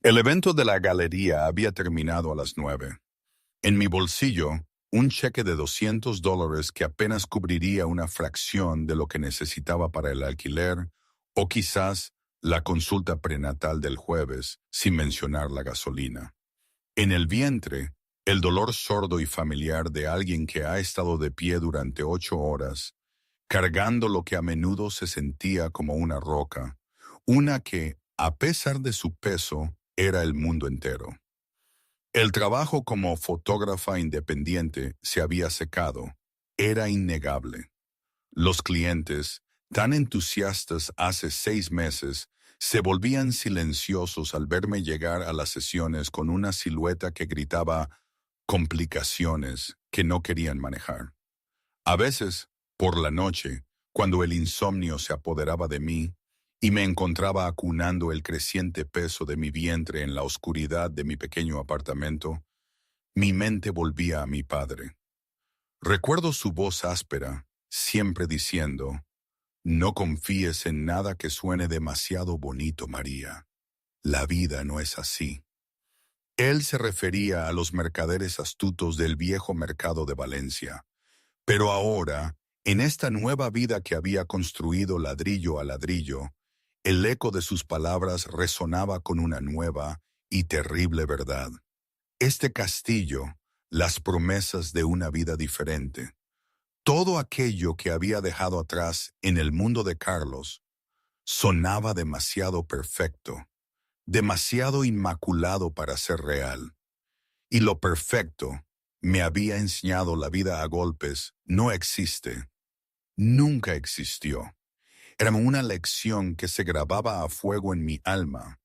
El evento de la galería había terminado a las 9. En mi bolsillo, un cheque de $200 que apenas cubriría una fracción de lo que necesitaba para el alquiler o quizás la consulta prenatal del jueves, sin mencionar la gasolina. En el vientre, el dolor sordo y familiar de alguien que ha estado de pie durante 8 horas, cargando lo que a menudo se sentía como una roca, una que, a pesar de su peso, era el mundo entero. El trabajo como fotógrafa independiente se había secado. Era innegable. Los clientes, tan entusiastas hace 6 meses, se volvían silenciosos al verme llegar a las sesiones con una silueta que gritaba complicaciones que no querían manejar. A veces, por la noche, cuando el insomnio se apoderaba de mí y me encontraba acunando el creciente peso de mi vientre en la oscuridad de mi pequeño apartamento, mi mente volvía a mi padre. Recuerdo su voz áspera, siempre diciendo, «No confíes en nada que suene demasiado bonito, María. La vida no es así». Él se refería a los mercaderes astutos del viejo mercado de Valencia. Pero ahora, en esta nueva vida que había construido ladrillo a ladrillo, el eco de sus palabras resonaba con una nueva y terrible verdad. Este castillo, las promesas de una vida diferente, todo aquello que había dejado atrás en el mundo de Carlos, sonaba demasiado perfecto, demasiado inmaculado para ser real. Y lo perfecto, me había enseñado la vida a golpes, no existe. Nunca existió. Era una lección que se grababa a fuego en mi alma,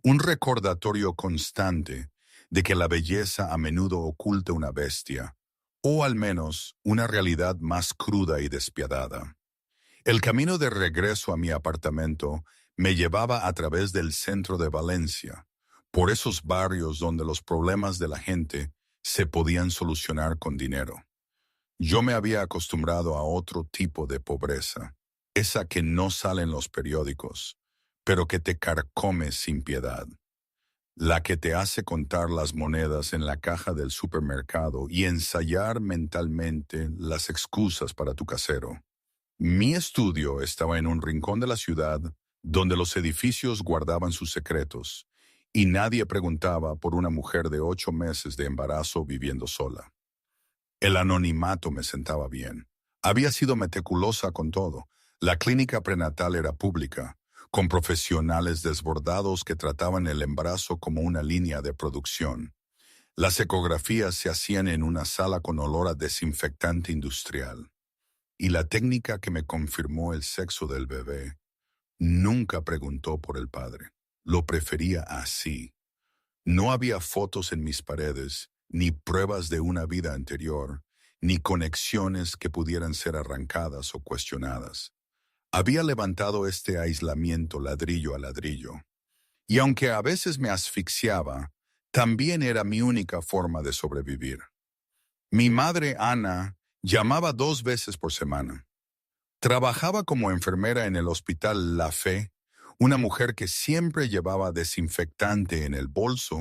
un recordatorio constante de que la belleza a menudo oculta una bestia, o al menos una realidad más cruda y despiadada. El camino de regreso a mi apartamento me llevaba a través del centro de Valencia, por esos barrios donde los problemas de la gente se podían solucionar con dinero. Yo me había acostumbrado a otro tipo de pobreza, esa que no sale en los periódicos, pero que te carcome sin piedad, la que te hace contar las monedas en la caja del supermercado y ensayar mentalmente las excusas para tu casero. Mi estudio estaba en un rincón de la ciudad donde los edificios guardaban sus secretos y nadie preguntaba por una mujer de 8 meses de embarazo viviendo sola. El anonimato me sentaba bien. Había sido meticulosa con todo. La clínica prenatal era pública, con profesionales desbordados que trataban el embarazo como una línea de producción. Las ecografías se hacían en una sala con olor a desinfectante industrial. Y la técnica que me confirmó el sexo del bebé nunca preguntó por el padre. Lo prefería así. No había fotos en mis paredes, ni pruebas de una vida anterior, ni conexiones que pudieran ser arrancadas o cuestionadas. Había levantado este aislamiento ladrillo a ladrillo. Y aunque a veces me asfixiaba, también era mi única forma de sobrevivir. Mi madre, Ana, llamaba 2 veces por semana. Trabajaba como enfermera en el Hospital La Fe, una mujer que siempre llevaba desinfectante en el bolso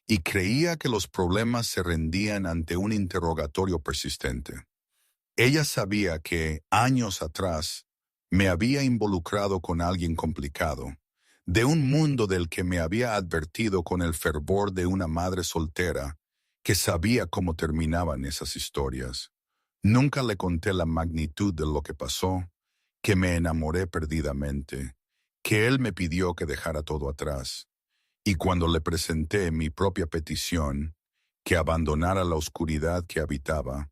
y creía que los problemas se rendían ante un interrogatorio persistente. Ella sabía que, años atrás, me había involucrado con alguien complicado, de un mundo del que me había advertido con el fervor de una madre soltera que sabía cómo terminaban esas historias. Nunca le conté la magnitud de lo que pasó, que me enamoré perdidamente, que él me pidió que dejara todo atrás, y cuando le presenté mi propia petición, que abandonara la oscuridad que habitaba,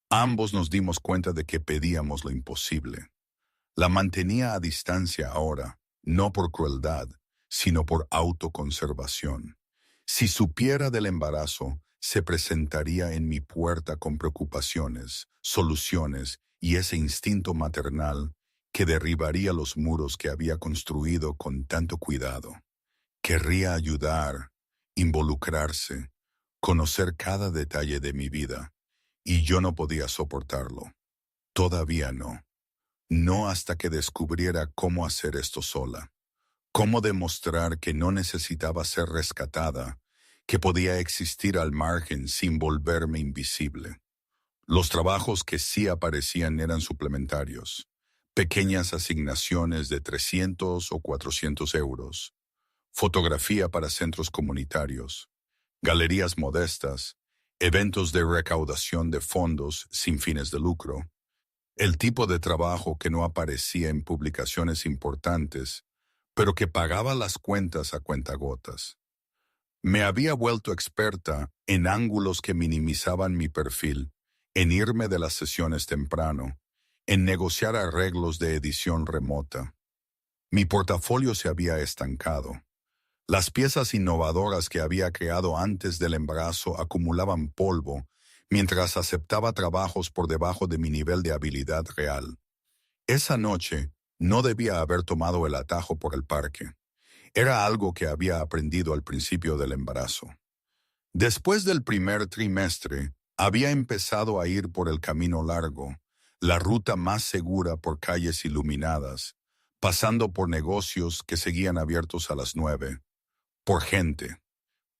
ambos nos dimos cuenta de que pedíamos lo imposible. La mantenía a distancia ahora, no por crueldad, sino por autoconservación. Si supiera del embarazo, se presentaría en mi puerta con preocupaciones, soluciones y ese instinto maternal que derribaría los muros que había construido con tanto cuidado. Querría ayudar, involucrarse, conocer cada detalle de mi vida, y yo no podía soportarlo. Todavía no. No hasta que descubriera cómo hacer esto sola. Cómo demostrar que no necesitaba ser rescatada, que podía existir al margen sin volverme invisible. Los trabajos que sí aparecían eran suplementarios, pequeñas asignaciones de 300 o 400 euros, fotografía para centros comunitarios, galerías modestas, eventos de recaudación de fondos sin fines de lucro, el tipo de trabajo que no aparecía en publicaciones importantes, pero que pagaba las cuentas a cuentagotas. Me había vuelto experta en ángulos que minimizaban mi perfil, en irme de las sesiones temprano, en negociar arreglos de edición remota. Mi portafolio se había estancado. Las piezas innovadoras que había creado antes del embarazo acumulaban polvo, mientras aceptaba trabajos por debajo de mi nivel de habilidad real. Esa noche no debía haber tomado el atajo por el parque. Era algo que había aprendido al principio del embarazo. Después del primer trimestre, había empezado a ir por el camino largo, la ruta más segura por calles iluminadas, pasando por negocios que seguían abiertos a las 9, por gente.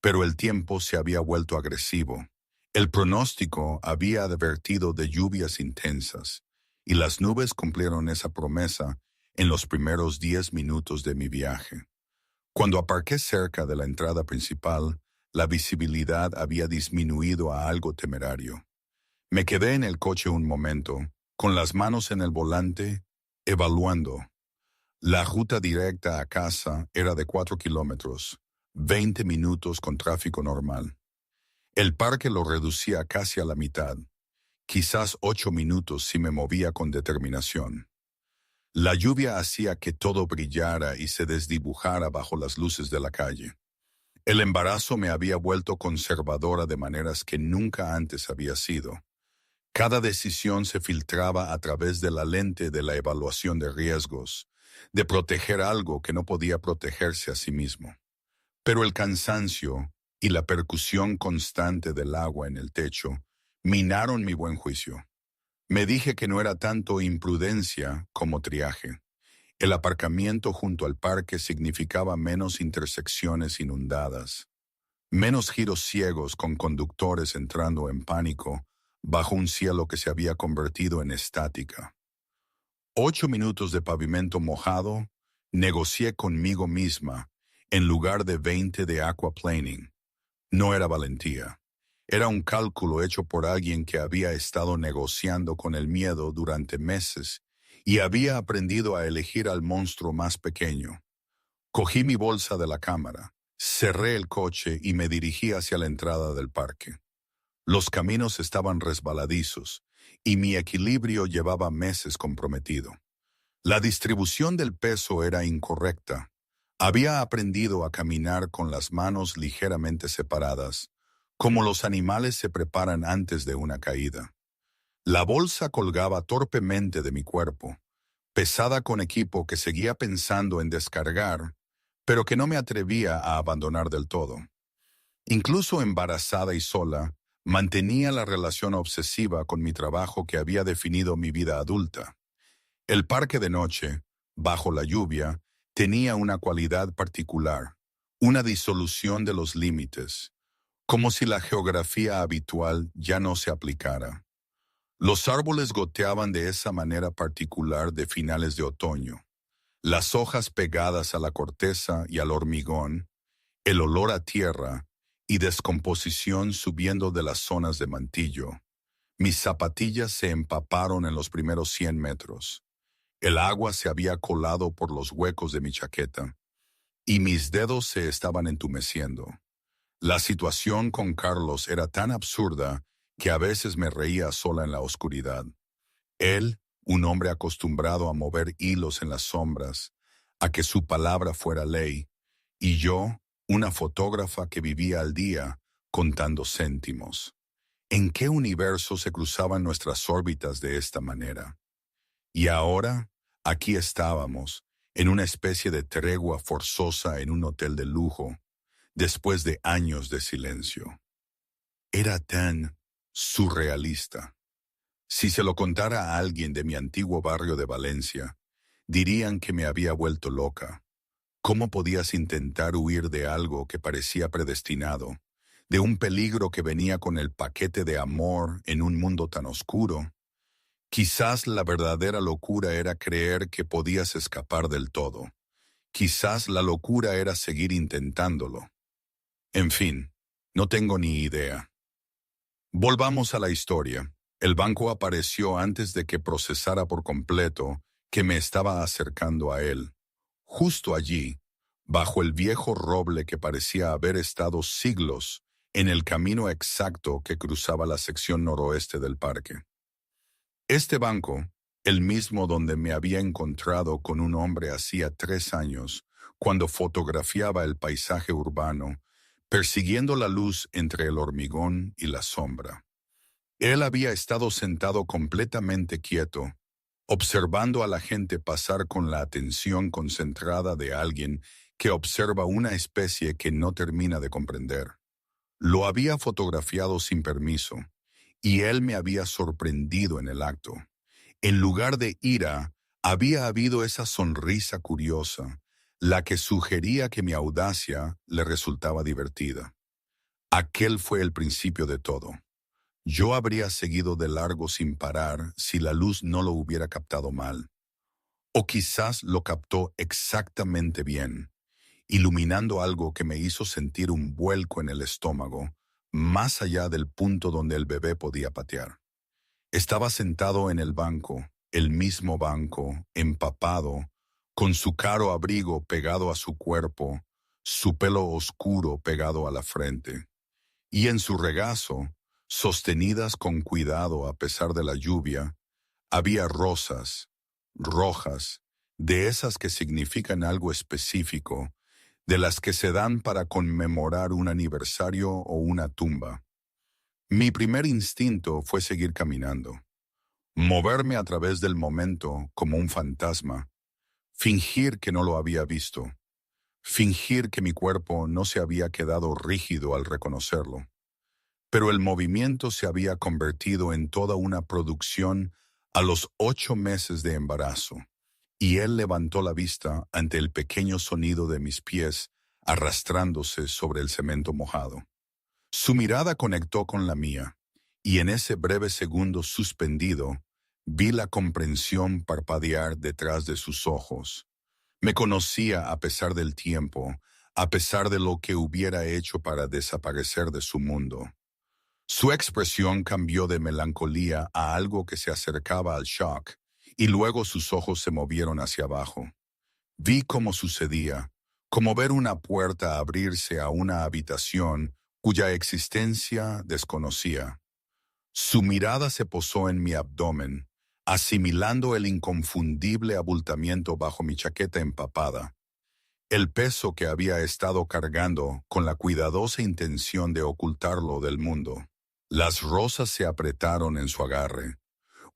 Pero el tiempo se había vuelto agresivo. El pronóstico había advertido de lluvias intensas, y las nubes cumplieron esa promesa en los primeros 10 minutos de mi viaje. Cuando aparqué cerca de la entrada principal, la visibilidad había disminuido a algo temerario. Me quedé en el coche un momento, con las manos en el volante, evaluando. La ruta directa a casa era de 4 kilómetros, 20 minutos con tráfico normal. El parque lo reducía casi a la mitad, quizás 8 minutos si me movía con determinación. La lluvia hacía que todo brillara y se desdibujara bajo las luces de la calle. El embarazo me había vuelto conservadora de maneras que nunca antes había sido. Cada decisión se filtraba a través de la lente de la evaluación de riesgos, de proteger algo que no podía protegerse a sí mismo. Pero el cansancio y la percusión constante del agua en el techo minaron mi buen juicio. Me dije que no era tanto imprudencia como triaje. El aparcamiento junto al parque significaba menos intersecciones inundadas, menos giros ciegos con conductores entrando en pánico bajo un cielo que se había convertido en estática. 8 minutos de pavimento mojado, negocié conmigo misma en lugar de 20 de aquaplaning. No era valentía. Era un cálculo hecho por alguien que había estado negociando con el miedo durante meses y había aprendido a elegir al monstruo más pequeño. Cogí mi bolsa de la cámara, cerré el coche y me dirigí hacia la entrada del parque. Los caminos estaban resbaladizos y mi equilibrio llevaba meses comprometido. La distribución del peso era incorrecta. Había aprendido a caminar con las manos ligeramente separadas, como los animales se preparan antes de una caída. La bolsa colgaba torpemente de mi cuerpo, pesada con equipo que seguía pensando en descargar, pero que no me atrevía a abandonar del todo. Incluso embarazada y sola, mantenía la relación obsesiva con mi trabajo que había definido mi vida adulta. El parque de noche, bajo la lluvia, tenía una cualidad particular, una disolución de los límites, como si la geografía habitual ya no se aplicara. Los árboles goteaban de esa manera particular de finales de otoño, las hojas pegadas a la corteza y al hormigón, el olor a tierra y descomposición subiendo de las zonas de mantillo. Mis zapatillas se empaparon en los primeros 100 metros. El agua se había colado por los huecos de mi chaqueta, y mis dedos se estaban entumeciendo. La situación con Carlos era tan absurda que a veces me reía sola en la oscuridad. Él, un hombre acostumbrado a mover hilos en las sombras, a que su palabra fuera ley, y yo, una fotógrafa que vivía al día contando céntimos. ¿En qué universo se cruzaban nuestras órbitas de esta manera? Y ahora, aquí estábamos, en una especie de tregua forzosa en un hotel de lujo, después de años de silencio. Era tan surrealista. Si se lo contara a alguien de mi antiguo barrio de Valencia, dirían que me había vuelto loca. ¿Cómo podías intentar huir de algo que parecía predestinado, de un peligro que venía con el paquete de amor en un mundo tan oscuro? Quizás la verdadera locura era creer que podías escapar del todo. Quizás la locura era seguir intentándolo. En fin, no tengo ni idea. Volvamos a la historia. El banco apareció antes de que procesara por completo que me estaba acercando a él. Justo allí, bajo el viejo roble que parecía haber estado siglos en el camino exacto que cruzaba la sección noroeste del parque. Este banco, el mismo donde me había encontrado con un hombre hacía 3 años, cuando fotografiaba el paisaje urbano, persiguiendo la luz entre el hormigón y la sombra. Él había estado sentado completamente quieto, observando a la gente pasar con la atención concentrada de alguien que observa una especie que no termina de comprender. Lo había fotografiado sin permiso, y él me había sorprendido en el acto. En lugar de ira, había habido esa sonrisa curiosa, la que sugería que mi audacia le resultaba divertida. Aquel fue el principio de todo. Yo habría seguido de largo sin parar si la luz no lo hubiera captado mal. O quizás lo captó exactamente bien, iluminando algo que me hizo sentir un vuelco en el estómago, más allá del punto donde el bebé podía patear. Estaba sentado en el banco, el mismo banco, empapado, con su caro abrigo pegado a su cuerpo, su pelo oscuro pegado a la frente, y en su regazo, sostenidas con cuidado a pesar de la lluvia, había rosas, rojas, de esas que significan algo específico, de las que se dan para conmemorar un aniversario o una tumba. Mi primer instinto fue seguir caminando, moverme a través del momento como un fantasma, fingir que no lo había visto, fingir que mi cuerpo no se había quedado rígido al reconocerlo. Pero el movimiento se había convertido en toda una producción a los 8 meses de embarazo, y él levantó la vista ante el pequeño sonido de mis pies arrastrándose sobre el cemento mojado. Su mirada conectó con la mía, y en ese breve segundo suspendido, vi la comprensión parpadear detrás de sus ojos. Me conocía a pesar del tiempo, a pesar de lo que hubiera hecho para desaparecer de su mundo. Su expresión cambió de melancolía a algo que se acercaba al shock, y luego sus ojos se movieron hacia abajo. Vi cómo sucedía, como ver una puerta abrirse a una habitación cuya existencia desconocía. Su mirada se posó en mi abdomen, asimilando el inconfundible abultamiento bajo mi chaqueta empapada. El peso que había estado cargando con la cuidadosa intención de ocultarlo del mundo. Las rosas se apretaron en su agarre.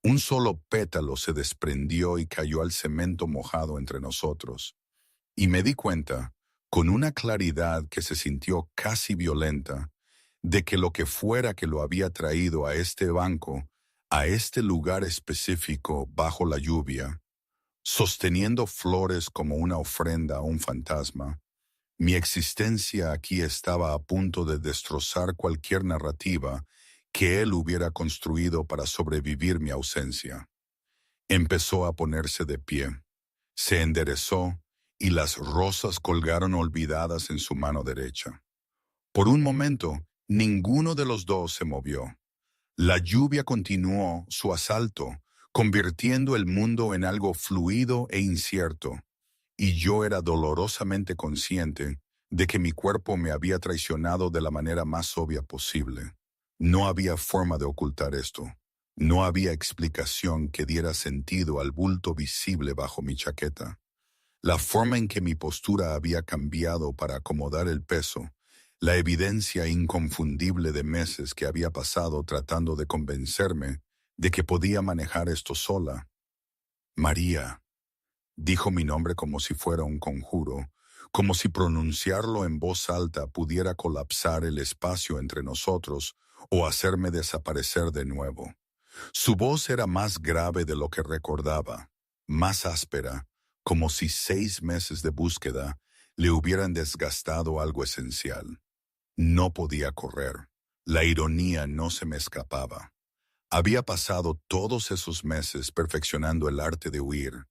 Un solo pétalo se desprendió y cayó al cemento mojado entre nosotros. Y me di cuenta, con una claridad que se sintió casi violenta, de que lo que fuera que lo había traído a este banco, a este lugar específico bajo la lluvia, sosteniendo flores como una ofrenda a un fantasma, mi existencia aquí estaba a punto de destrozar cualquier narrativa que él hubiera construido para sobrevivir mi ausencia. Empezó a ponerse de pie, se enderezó y las rosas colgaron olvidadas en su mano derecha. Por un momento, ninguno de los dos se movió. La lluvia continuó su asalto, convirtiendo el mundo en algo fluido e incierto, y yo era dolorosamente consciente de que mi cuerpo me había traicionado de la manera más obvia posible. No había forma de ocultar esto. No había explicación que diera sentido al bulto visible bajo mi chaqueta. La forma en que mi postura había cambiado para acomodar el peso, la evidencia inconfundible de meses que había pasado tratando de convencerme de que podía manejar esto sola. María, dijo mi nombre como si fuera un conjuro, como si pronunciarlo en voz alta pudiera colapsar el espacio entre nosotros o hacerme desaparecer de nuevo. Su voz era más grave de lo que recordaba, más áspera, como si 6 meses de búsqueda le hubieran desgastado algo esencial. No podía correr. La ironía no se me escapaba. Había pasado todos esos meses perfeccionando el arte de huir,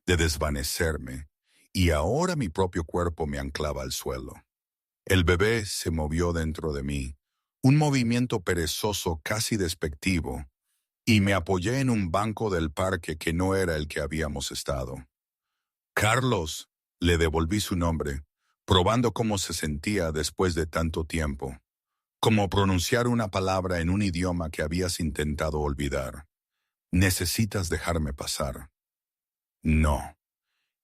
de desvanecerme, y ahora mi propio cuerpo me anclaba al suelo. El bebé se movió dentro de mí, un movimiento perezoso casi despectivo, y me apoyé en un banco del parque que no era el que habíamos estado. Carlos, le devolví su nombre, probando cómo se sentía después de tanto tiempo, como pronunciar una palabra en un idioma que habías intentado olvidar. Necesitas dejarme pasar. No.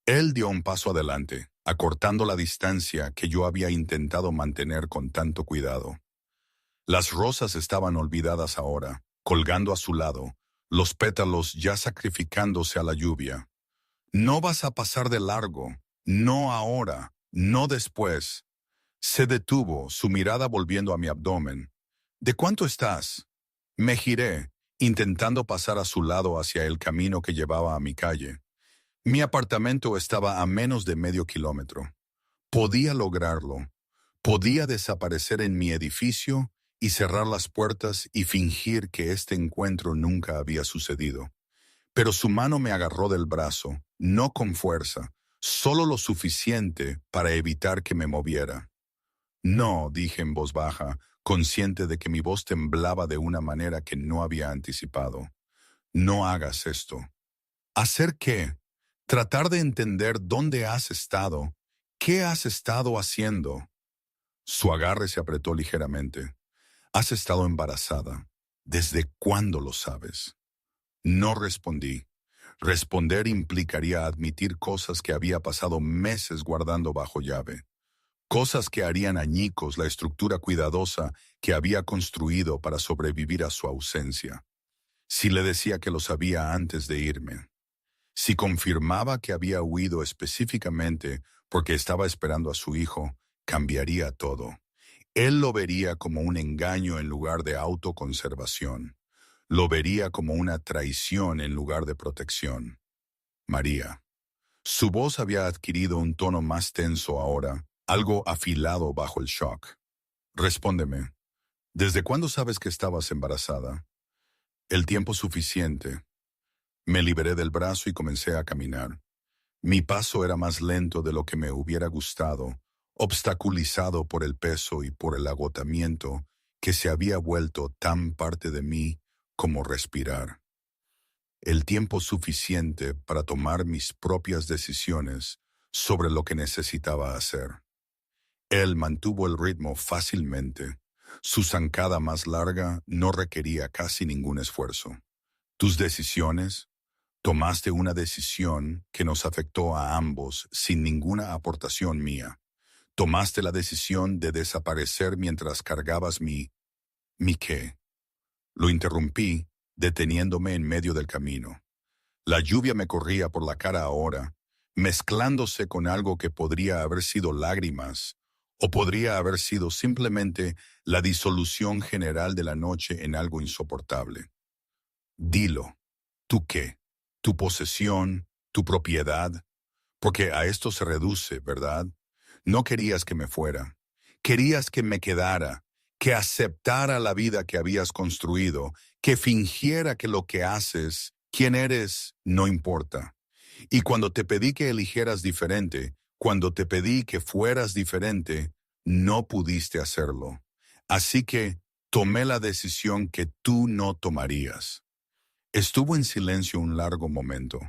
Él dio un paso adelante, acortando la distancia que yo había intentado mantener con tanto cuidado. Las rosas estaban olvidadas ahora, colgando a su lado, los pétalos ya sacrificándose a la lluvia. No vas a pasar de largo, no ahora, no después. Se detuvo, su mirada volviendo a mi abdomen. ¿De cuánto estás? Me giré, intentando pasar a su lado hacia el camino que llevaba a mi calle. Mi apartamento estaba a menos de medio kilómetro. Podía lograrlo. Podía desaparecer en mi edificio y cerrar las puertas y fingir que este encuentro nunca había sucedido. Pero su mano me agarró del brazo, no con fuerza, solo lo suficiente para evitar que me moviera. No, dije en voz baja, consciente de que mi voz temblaba de una manera que no había anticipado. No hagas esto. ¿Hacer qué? Tratar de entender dónde has estado, qué has estado haciendo. Su agarre se apretó ligeramente. Has estado embarazada. ¿Desde cuándo lo sabes? No respondí. Responder implicaría admitir cosas que había pasado meses guardando bajo llave. Cosas que harían añicos la estructura cuidadosa que había construido para sobrevivir a su ausencia. Si le decía que lo sabía antes de irme. Si confirmaba que había huido específicamente porque estaba esperando a su hijo, cambiaría todo. Él lo vería como un engaño en lugar de autoconservación. Lo vería como una traición en lugar de protección. María. Su voz había adquirido un tono más tenso ahora, algo afilado bajo el shock. Respóndeme. ¿Desde cuándo sabes que estabas embarazada? El tiempo suficiente. Me liberé del brazo y comencé a caminar. Mi paso era más lento de lo que me hubiera gustado, obstaculizado por el peso y por el agotamiento que se había vuelto tan parte de mí como respirar. El tiempo suficiente para tomar mis propias decisiones sobre lo que necesitaba hacer. Él mantuvo el ritmo fácilmente. Su zancada más larga no requería casi ningún esfuerzo. Tus decisiones. Tomaste una decisión que nos afectó a ambos sin ninguna aportación mía. Tomaste la decisión de desaparecer mientras cargabas ¿Mi qué? Lo interrumpí, deteniéndome en medio del camino. La lluvia me corría por la cara ahora, mezclándose con algo que podría haber sido lágrimas, o podría haber sido simplemente la disolución general de la noche en algo insoportable. Dilo. ¿Tú qué? ¿Tu posesión? ¿Tu propiedad? Porque a esto se reduce, ¿verdad? No querías que me fuera. Querías que me quedara, que aceptara la vida que habías construido, que fingiera que lo que haces, quién eres, no importa. Y cuando te pedí que eligieras diferente, cuando te pedí que fueras diferente, no pudiste hacerlo. Así que tomé la decisión que tú no tomarías. Estuvo en silencio un largo momento.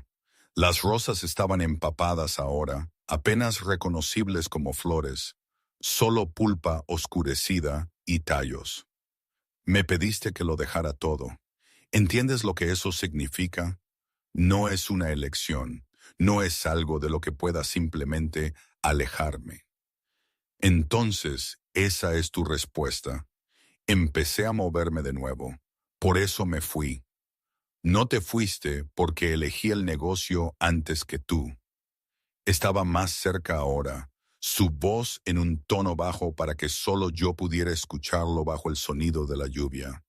Las rosas estaban empapadas ahora, apenas reconocibles como flores, solo pulpa oscurecida y tallos. Me pediste que lo dejara todo. ¿Entiendes lo que eso significa? No es una elección, no es algo de lo que pueda simplemente alejarme. Entonces, esa es tu respuesta. Empecé a moverme de nuevo. Por eso me fui. No te fuiste porque elegí el negocio antes que tú. Estaba más cerca ahora, su voz en un tono bajo para que solo yo pudiera escucharlo bajo el sonido de la lluvia.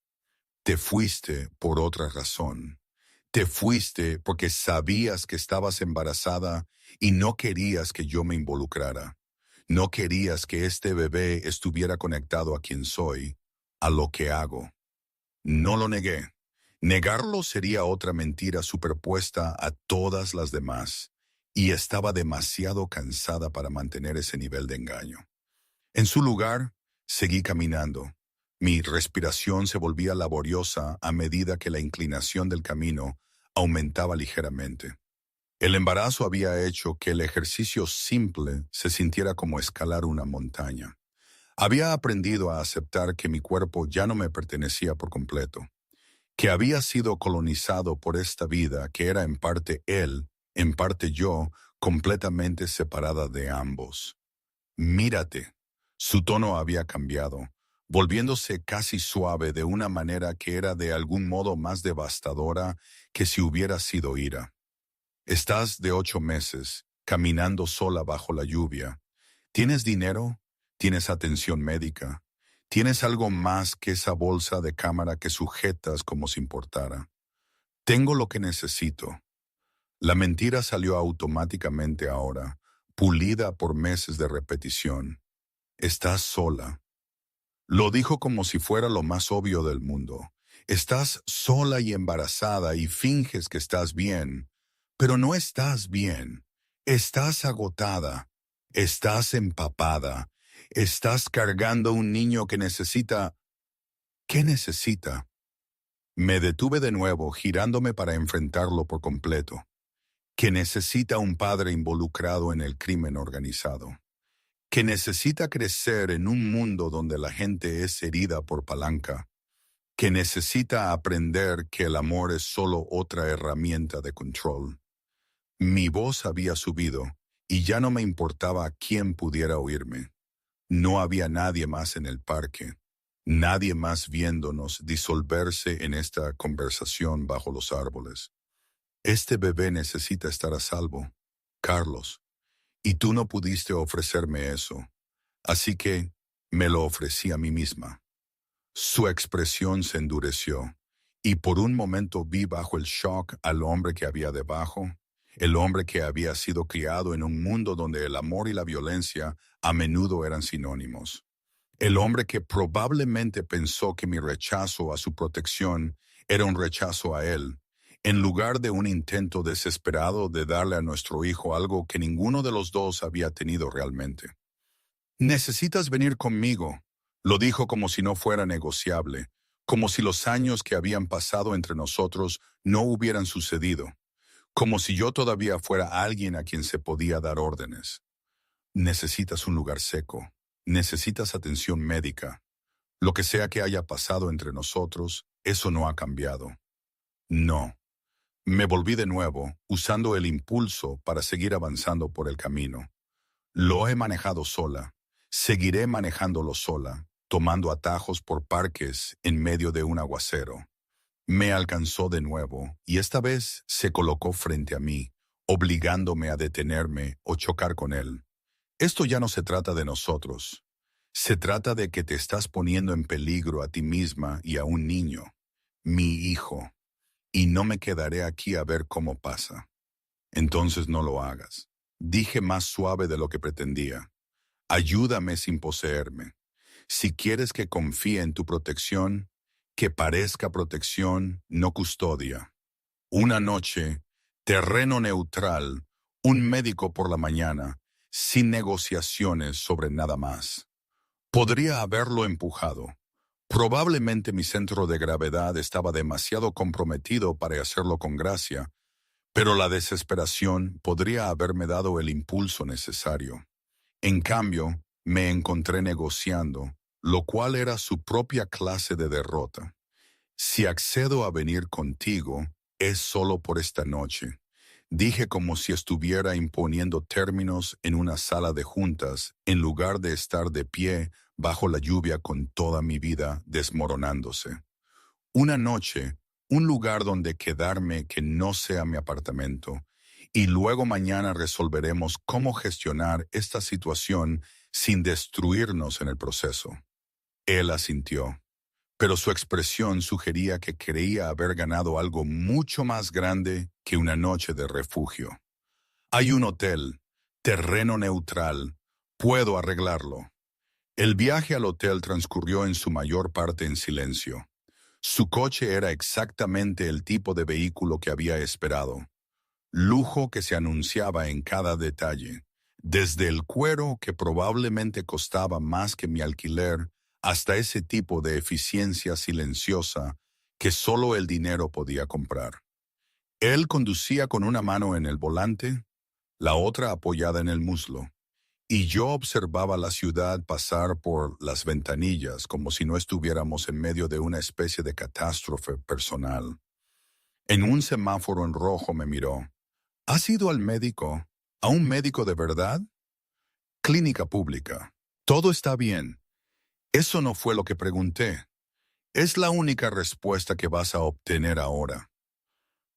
Te fuiste por otra razón. Te fuiste porque sabías que estabas embarazada y no querías que yo me involucrara. No querías que este bebé estuviera conectado a quien soy, a lo que hago. No lo negué. Negarlo sería otra mentira superpuesta a todas las demás, y estaba demasiado cansada para mantener ese nivel de engaño. En su lugar, seguí caminando. Mi respiración se volvía laboriosa a medida que la inclinación del camino aumentaba ligeramente. El embarazo había hecho que el ejercicio simple se sintiera como escalar una montaña. Había aprendido a aceptar que mi cuerpo ya no me pertenecía por completo, que había sido colonizado por esta vida que era en parte él, en parte yo, completamente separada de ambos. Mírate. Su tono había cambiado, volviéndose casi suave de una manera que era de algún modo más devastadora que si hubiera sido ira. Estás de 8 meses, caminando sola bajo la lluvia. ¿Tienes dinero? ¿Tienes atención médica? ¿Tienes algo más que esa bolsa de cámara que sujetas como si importara? Tengo lo que necesito. La mentira salió automáticamente ahora, pulida por meses de repetición. Estás sola. Lo dijo como si fuera lo más obvio del mundo. Estás sola y embarazada y finges que estás bien, pero no estás bien. Estás agotada. Estás empapada. Estás cargando un niño que necesita... ¿Qué necesita? Me detuve de nuevo, girándome para enfrentarlo por completo. Que necesita un padre involucrado en el crimen organizado. Que necesita crecer en un mundo donde la gente es herida por palanca, que necesita aprender que el amor es solo otra herramienta de control. Mi voz había subido y ya no me importaba quién pudiera oírme. No había nadie más en el parque, nadie más viéndonos disolverse en esta conversación bajo los árboles. Este bebé necesita estar a salvo, Carlos, y tú no pudiste ofrecerme eso. Así que me lo ofrecí a mí misma. Su expresión se endureció, y por un momento vi bajo el shock al hombre que había debajo, el hombre que había sido criado en un mundo donde el amor y la violencia a menudo eran sinónimos. El hombre que probablemente pensó que mi rechazo a su protección era un rechazo a él, en lugar de un intento desesperado de darle a nuestro hijo algo que ninguno de los dos había tenido realmente. Necesitas venir conmigo, lo dijo como si no fuera negociable, como si los años que habían pasado entre nosotros no hubieran sucedido, como si yo todavía fuera alguien a quien se podía dar órdenes. Necesitas un lugar seco, necesitas atención médica. Lo que sea que haya pasado entre nosotros, eso no ha cambiado. No. Me volví de nuevo, usando el impulso para seguir avanzando por el camino. Lo he manejado sola. Seguiré manejándolo sola, tomando atajos por parques en medio de un aguacero. Me alcanzó de nuevo, y esta vez se colocó frente a mí, obligándome a detenerme o chocar con él. Esto ya no se trata de nosotros. Se trata de que te estás poniendo en peligro a ti misma y a un niño, mi hijo, y no me quedaré aquí a ver cómo pasa. Entonces no lo hagas. Dije más suave de lo que pretendía. Ayúdame sin poseerme. Si quieres que confíe en tu protección, que parezca protección, no custodia. Una noche, terreno neutral, un médico por la mañana, sin negociaciones sobre nada más. Podría haberlo empujado. Probablemente mi centro de gravedad estaba demasiado comprometido para hacerlo con gracia, pero la desesperación podría haberme dado el impulso necesario. En cambio, me encontré negociando, lo cual era su propia clase de derrota. Si accedo a venir contigo, es solo por esta noche. Dije como si estuviera imponiendo términos en una sala de juntas, en lugar de estar de pie bajo la lluvia con toda mi vida desmoronándose. Una noche, un lugar donde quedarme que no sea mi apartamento, y luego mañana resolveremos cómo gestionar esta situación sin destruirnos en el proceso. Él asintió, pero su expresión sugería que creía haber ganado algo mucho más grande que una noche de refugio. Hay un hotel, terreno neutral, Puedo arreglarlo. El viaje al hotel transcurrió en su mayor parte en silencio. Su coche era exactamente el tipo de vehículo que había esperado. Lujo que se anunciaba en cada detalle, desde el cuero que probablemente costaba más que mi alquiler, hasta ese tipo de eficiencia silenciosa que solo el dinero podía comprar. Él conducía con una mano en el volante, la otra apoyada en el muslo, y yo observaba la ciudad pasar por las ventanillas como si no estuviéramos en medio de una especie de catástrofe personal. En un semáforo en rojo me miró. ¿Has ido al médico? ¿A un médico de verdad? Clínica pública. Todo está bien. Eso no fue lo que pregunté. Es la única respuesta que vas a obtener ahora.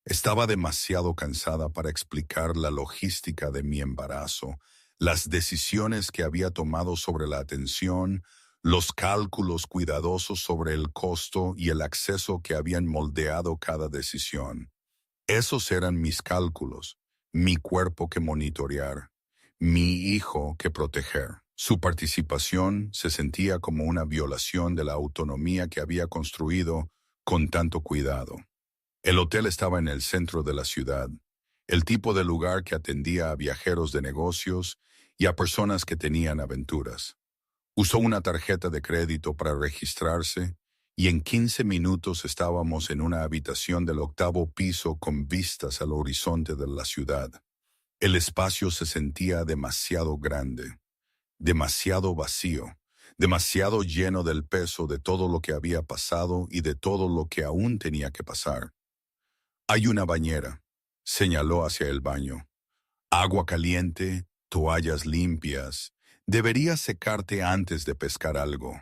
Estaba demasiado cansada para explicar la logística de mi embarazo, las decisiones que había tomado sobre la atención, los cálculos cuidadosos sobre el costo y el acceso que habían moldeado cada decisión. Esos eran mis cálculos, mi cuerpo que monitorear, mi hijo que proteger. Su participación se sentía como una violación de la autonomía que había construido con tanto cuidado. El hotel estaba en el centro de la ciudad, el tipo de lugar que atendía a viajeros de negocios y a personas que tenían aventuras. Usó una tarjeta de crédito para registrarse y en 15 minutos estábamos en una habitación del 8º piso con vistas al horizonte de la ciudad. El espacio se sentía demasiado grande, demasiado vacío, demasiado lleno del peso de todo lo que había pasado y de todo lo que aún tenía que pasar. Hay una bañera, señaló hacia el baño. Agua caliente, toallas limpias. Deberías secarte antes de pescar algo.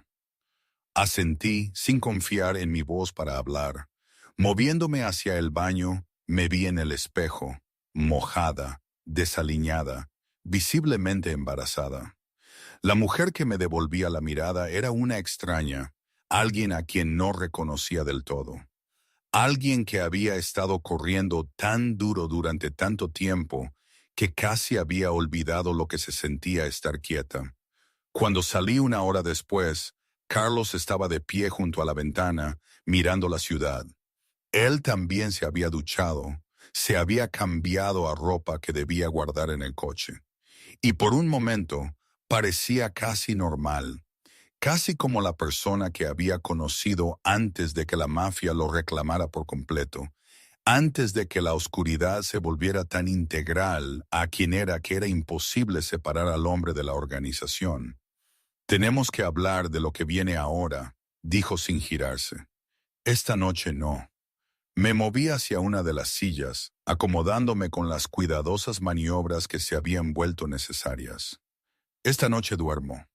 Asentí sin confiar en mi voz para hablar. Moviéndome hacia el baño, me vi en el espejo, mojada, desaliñada, visiblemente embarazada. La mujer que me devolvía la mirada era una extraña, alguien a quien no reconocía del todo. Alguien que había estado corriendo tan duro durante tanto tiempo que casi había olvidado lo que se sentía estar quieta. Cuando salí una hora después, Carlos estaba de pie junto a la ventana, mirando la ciudad. Él también se había duchado, se había cambiado a ropa que debía guardar en el coche. Y por un momento parecía casi normal, casi como la persona que había conocido antes de que la mafia lo reclamara por completo, antes de que la oscuridad se volviera tan integral a quien era que era imposible separar al hombre de la organización. Tenemos que hablar de lo que viene ahora, dijo sin girarse. Esta noche no. Me moví hacia una de las sillas, acomodándome con las cuidadosas maniobras que se habían vuelto necesarias. Esta noche duermo.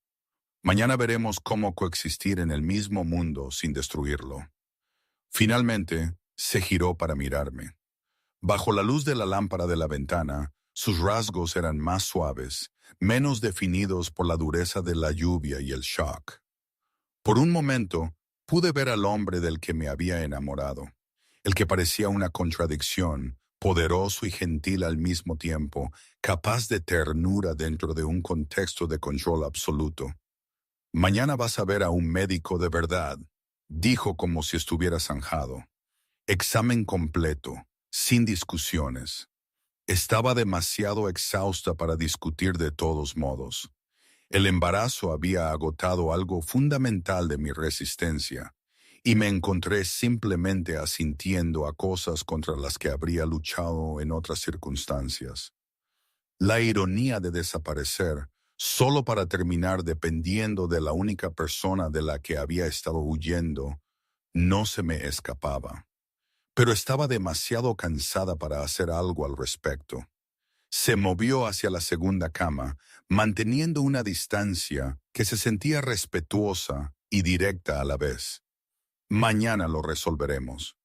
Mañana veremos cómo coexistir en el mismo mundo sin destruirlo. Finalmente, se giró para mirarme. Bajo la luz de la lámpara de la ventana, sus rasgos eran más suaves, menos definidos por la dureza de la lluvia y el shock. Por un momento, pude ver al hombre del que me había enamorado, el que parecía una contradicción, poderoso y gentil al mismo tiempo, capaz de ternura dentro de un contexto de control absoluto. Mañana vas a ver a un médico de verdad, dijo como si estuviera zanjado. Examen completo, sin discusiones. Estaba demasiado exhausta para discutir de todos modos. El embarazo había agotado algo fundamental de mi resistencia, y me encontré simplemente asintiendo a cosas contra las que habría luchado en otras circunstancias. La ironía de desaparecer, solo para terminar dependiendo de la única persona de la que había estado huyendo, no se me escapaba. Pero estaba demasiado cansada para hacer algo al respecto. Se movió hacia la segunda cama, manteniendo una distancia que se sentía respetuosa y directa a la vez. Mañana lo resolveremos.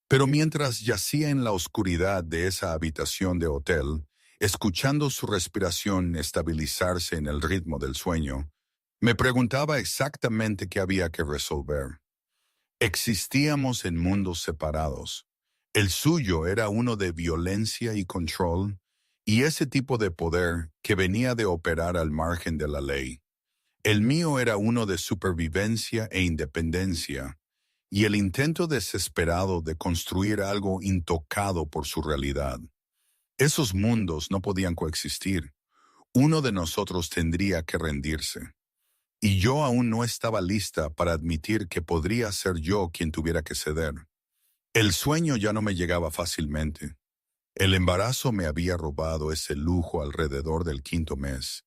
Pero mientras yacía en la oscuridad de esa habitación de hotel, escuchando su respiración estabilizarse en el ritmo del sueño, me preguntaba exactamente qué había que resolver. Existíamos en mundos separados. El suyo era uno de violencia y control, Y ese tipo de poder que venía de operar al margen de la ley. El mío era uno de supervivencia e independencia, y el intento desesperado de construir algo intocado por su realidad. Esos mundos no podían coexistir. Uno de nosotros tendría que rendirse. Y yo aún no estaba lista para admitir que podría ser yo quien tuviera que ceder. El sueño ya no me llegaba fácilmente. El embarazo me había robado ese lujo alrededor del quinto mes,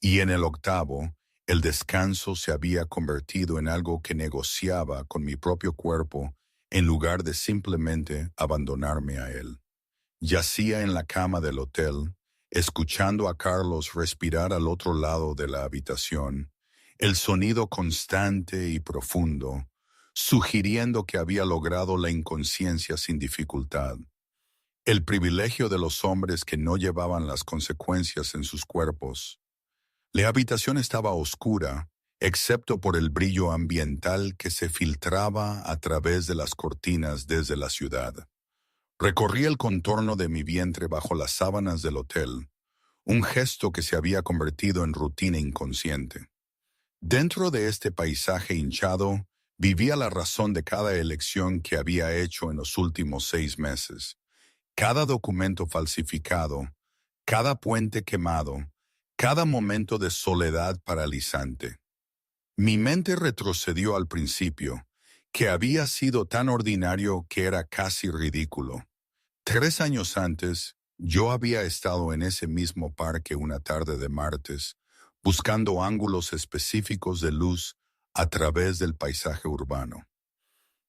y en el octavo, el descanso se había convertido en algo que negociaba con mi propio cuerpo en lugar de simplemente abandonarme a él. Yacía en la cama del hotel, escuchando a Carlos respirar al otro lado de la habitación, el sonido constante y profundo, sugiriendo que había logrado la inconsciencia sin dificultad. El privilegio de los hombres que no llevaban las consecuencias en sus cuerpos. La habitación estaba oscura, excepto por el brillo ambiental que se filtraba a través de las cortinas desde la ciudad. Recorrí el contorno de mi vientre bajo las sábanas del hotel, un gesto que se había convertido en rutina inconsciente. Dentro de este paisaje hinchado, vivía la razón de cada elección que había hecho en los últimos 6 meses. Cada documento falsificado, cada puente quemado, cada momento de soledad paralizante. Mi mente retrocedió al principio, que había sido tan ordinario que era casi ridículo. 3 años antes, yo había estado en ese mismo parque una tarde de martes, buscando ángulos específicos de luz a través del paisaje urbano.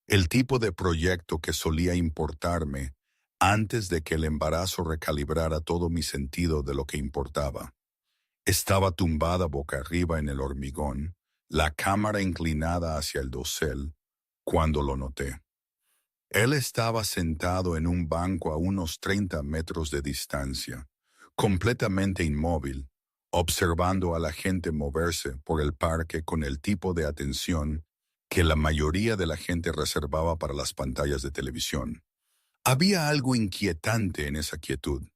El tipo de proyecto que solía importarme antes de que el embarazo recalibrara todo mi sentido de lo que importaba. Estaba tumbada boca arriba en el hormigón, la cámara inclinada hacia el dosel, cuando lo noté. Él estaba sentado en un banco a unos 30 metros de distancia, completamente inmóvil, observando a la gente moverse por el parque con el tipo de atención que la mayoría de la gente reservaba para las pantallas de televisión. Había algo inquietante en esa quietud.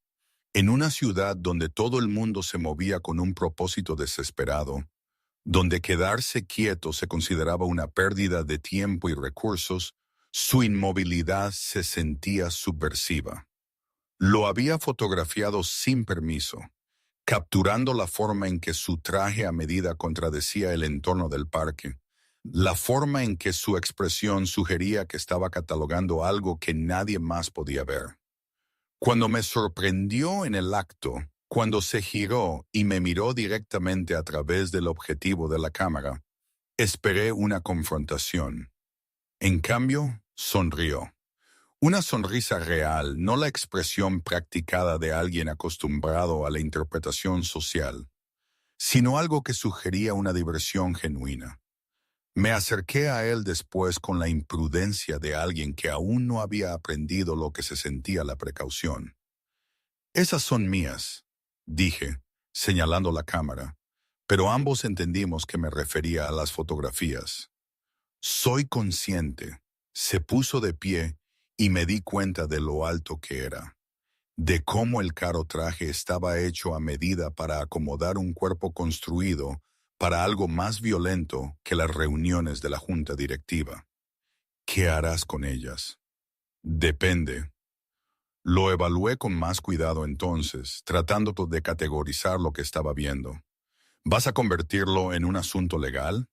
En una ciudad donde todo el mundo se movía con un propósito desesperado, donde quedarse quieto se consideraba una pérdida de tiempo y recursos, su inmovilidad se sentía subversiva. Lo había fotografiado sin permiso, capturando la forma en que su traje a medida contradecía el entorno del parque, la forma en que su expresión sugería que estaba catalogando algo que nadie más podía ver. Cuando me sorprendió en el acto, cuando se giró y me miró directamente a través del objetivo de la cámara, esperé una confrontación. En cambio, sonrió. Una sonrisa real, no la expresión practicada de alguien acostumbrado a la interpretación social, sino algo que sugería una diversión genuina. Me acerqué a él después con la imprudencia de alguien que aún no había aprendido lo que se sentía la precaución. «Esas son mías», dije, señalando la cámara, pero ambos entendimos que me refería a las fotografías. «Soy consciente», se puso de pie y me di cuenta de lo alto que era, de cómo el caro traje estaba hecho a medida para acomodar un cuerpo construido para algo más violento que las reuniones de la junta directiva. «¿Qué harás con ellas?» «Depende». Lo evalué con más cuidado entonces, tratando de categorizar lo que estaba viendo. «¿Vas a convertirlo en un asunto legal?»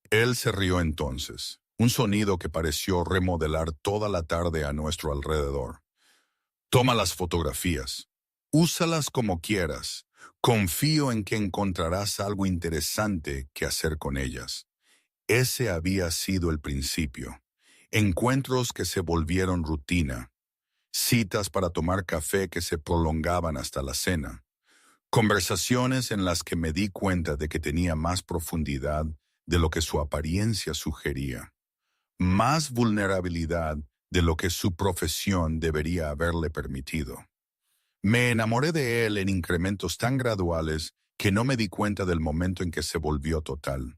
Él se rió entonces, un sonido que pareció remodelar toda la tarde a nuestro alrededor. «Toma las fotografías. Úsalas como quieras. Confío en que encontrarás algo interesante que hacer con ellas». Ese había sido el principio. Encuentros que se volvieron rutina. Citas para tomar café que se prolongaban hasta la cena. Conversaciones en las que me di cuenta de que tenía más profundidad de lo que su apariencia sugería. Más vulnerabilidad de lo que su profesión debería haberle permitido. Me enamoré de él en incrementos tan graduales que no me di cuenta del momento en que se volvió total.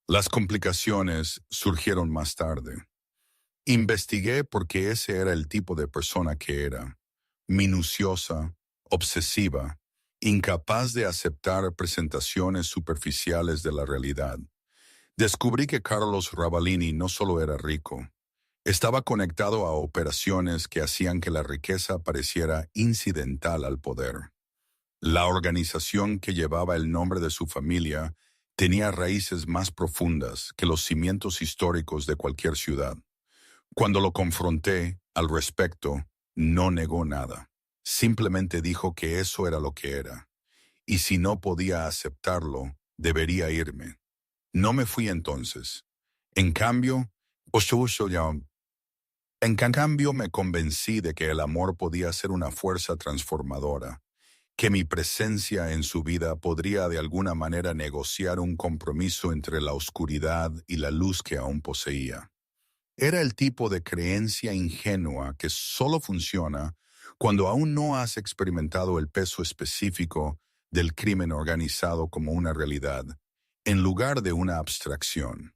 Las complicaciones surgieron más tarde. Investigué porque ese era el tipo de persona que era, minuciosa, obsesiva, incapaz de aceptar presentaciones superficiales de la realidad. Descubrí que Carlos Ravalini no solo era rico, estaba conectado a operaciones que hacían que la riqueza pareciera incidental al poder. La organización que llevaba el nombre de su familia tenía raíces más profundas que los cimientos históricos de cualquier ciudad. Cuando lo confronté al respecto, no negó nada. Simplemente dijo que eso era lo que era. Y si no podía aceptarlo, debería irme. No me fui entonces. En cambio, me convencí de que el amor podía ser una fuerza transformadora, que mi presencia en su vida podría de alguna manera negociar un compromiso entre la oscuridad y la luz que aún poseía. Era el tipo de creencia ingenua que solo funciona cuando aún no has experimentado el peso específico del crimen organizado como una realidad, en lugar de una abstracción.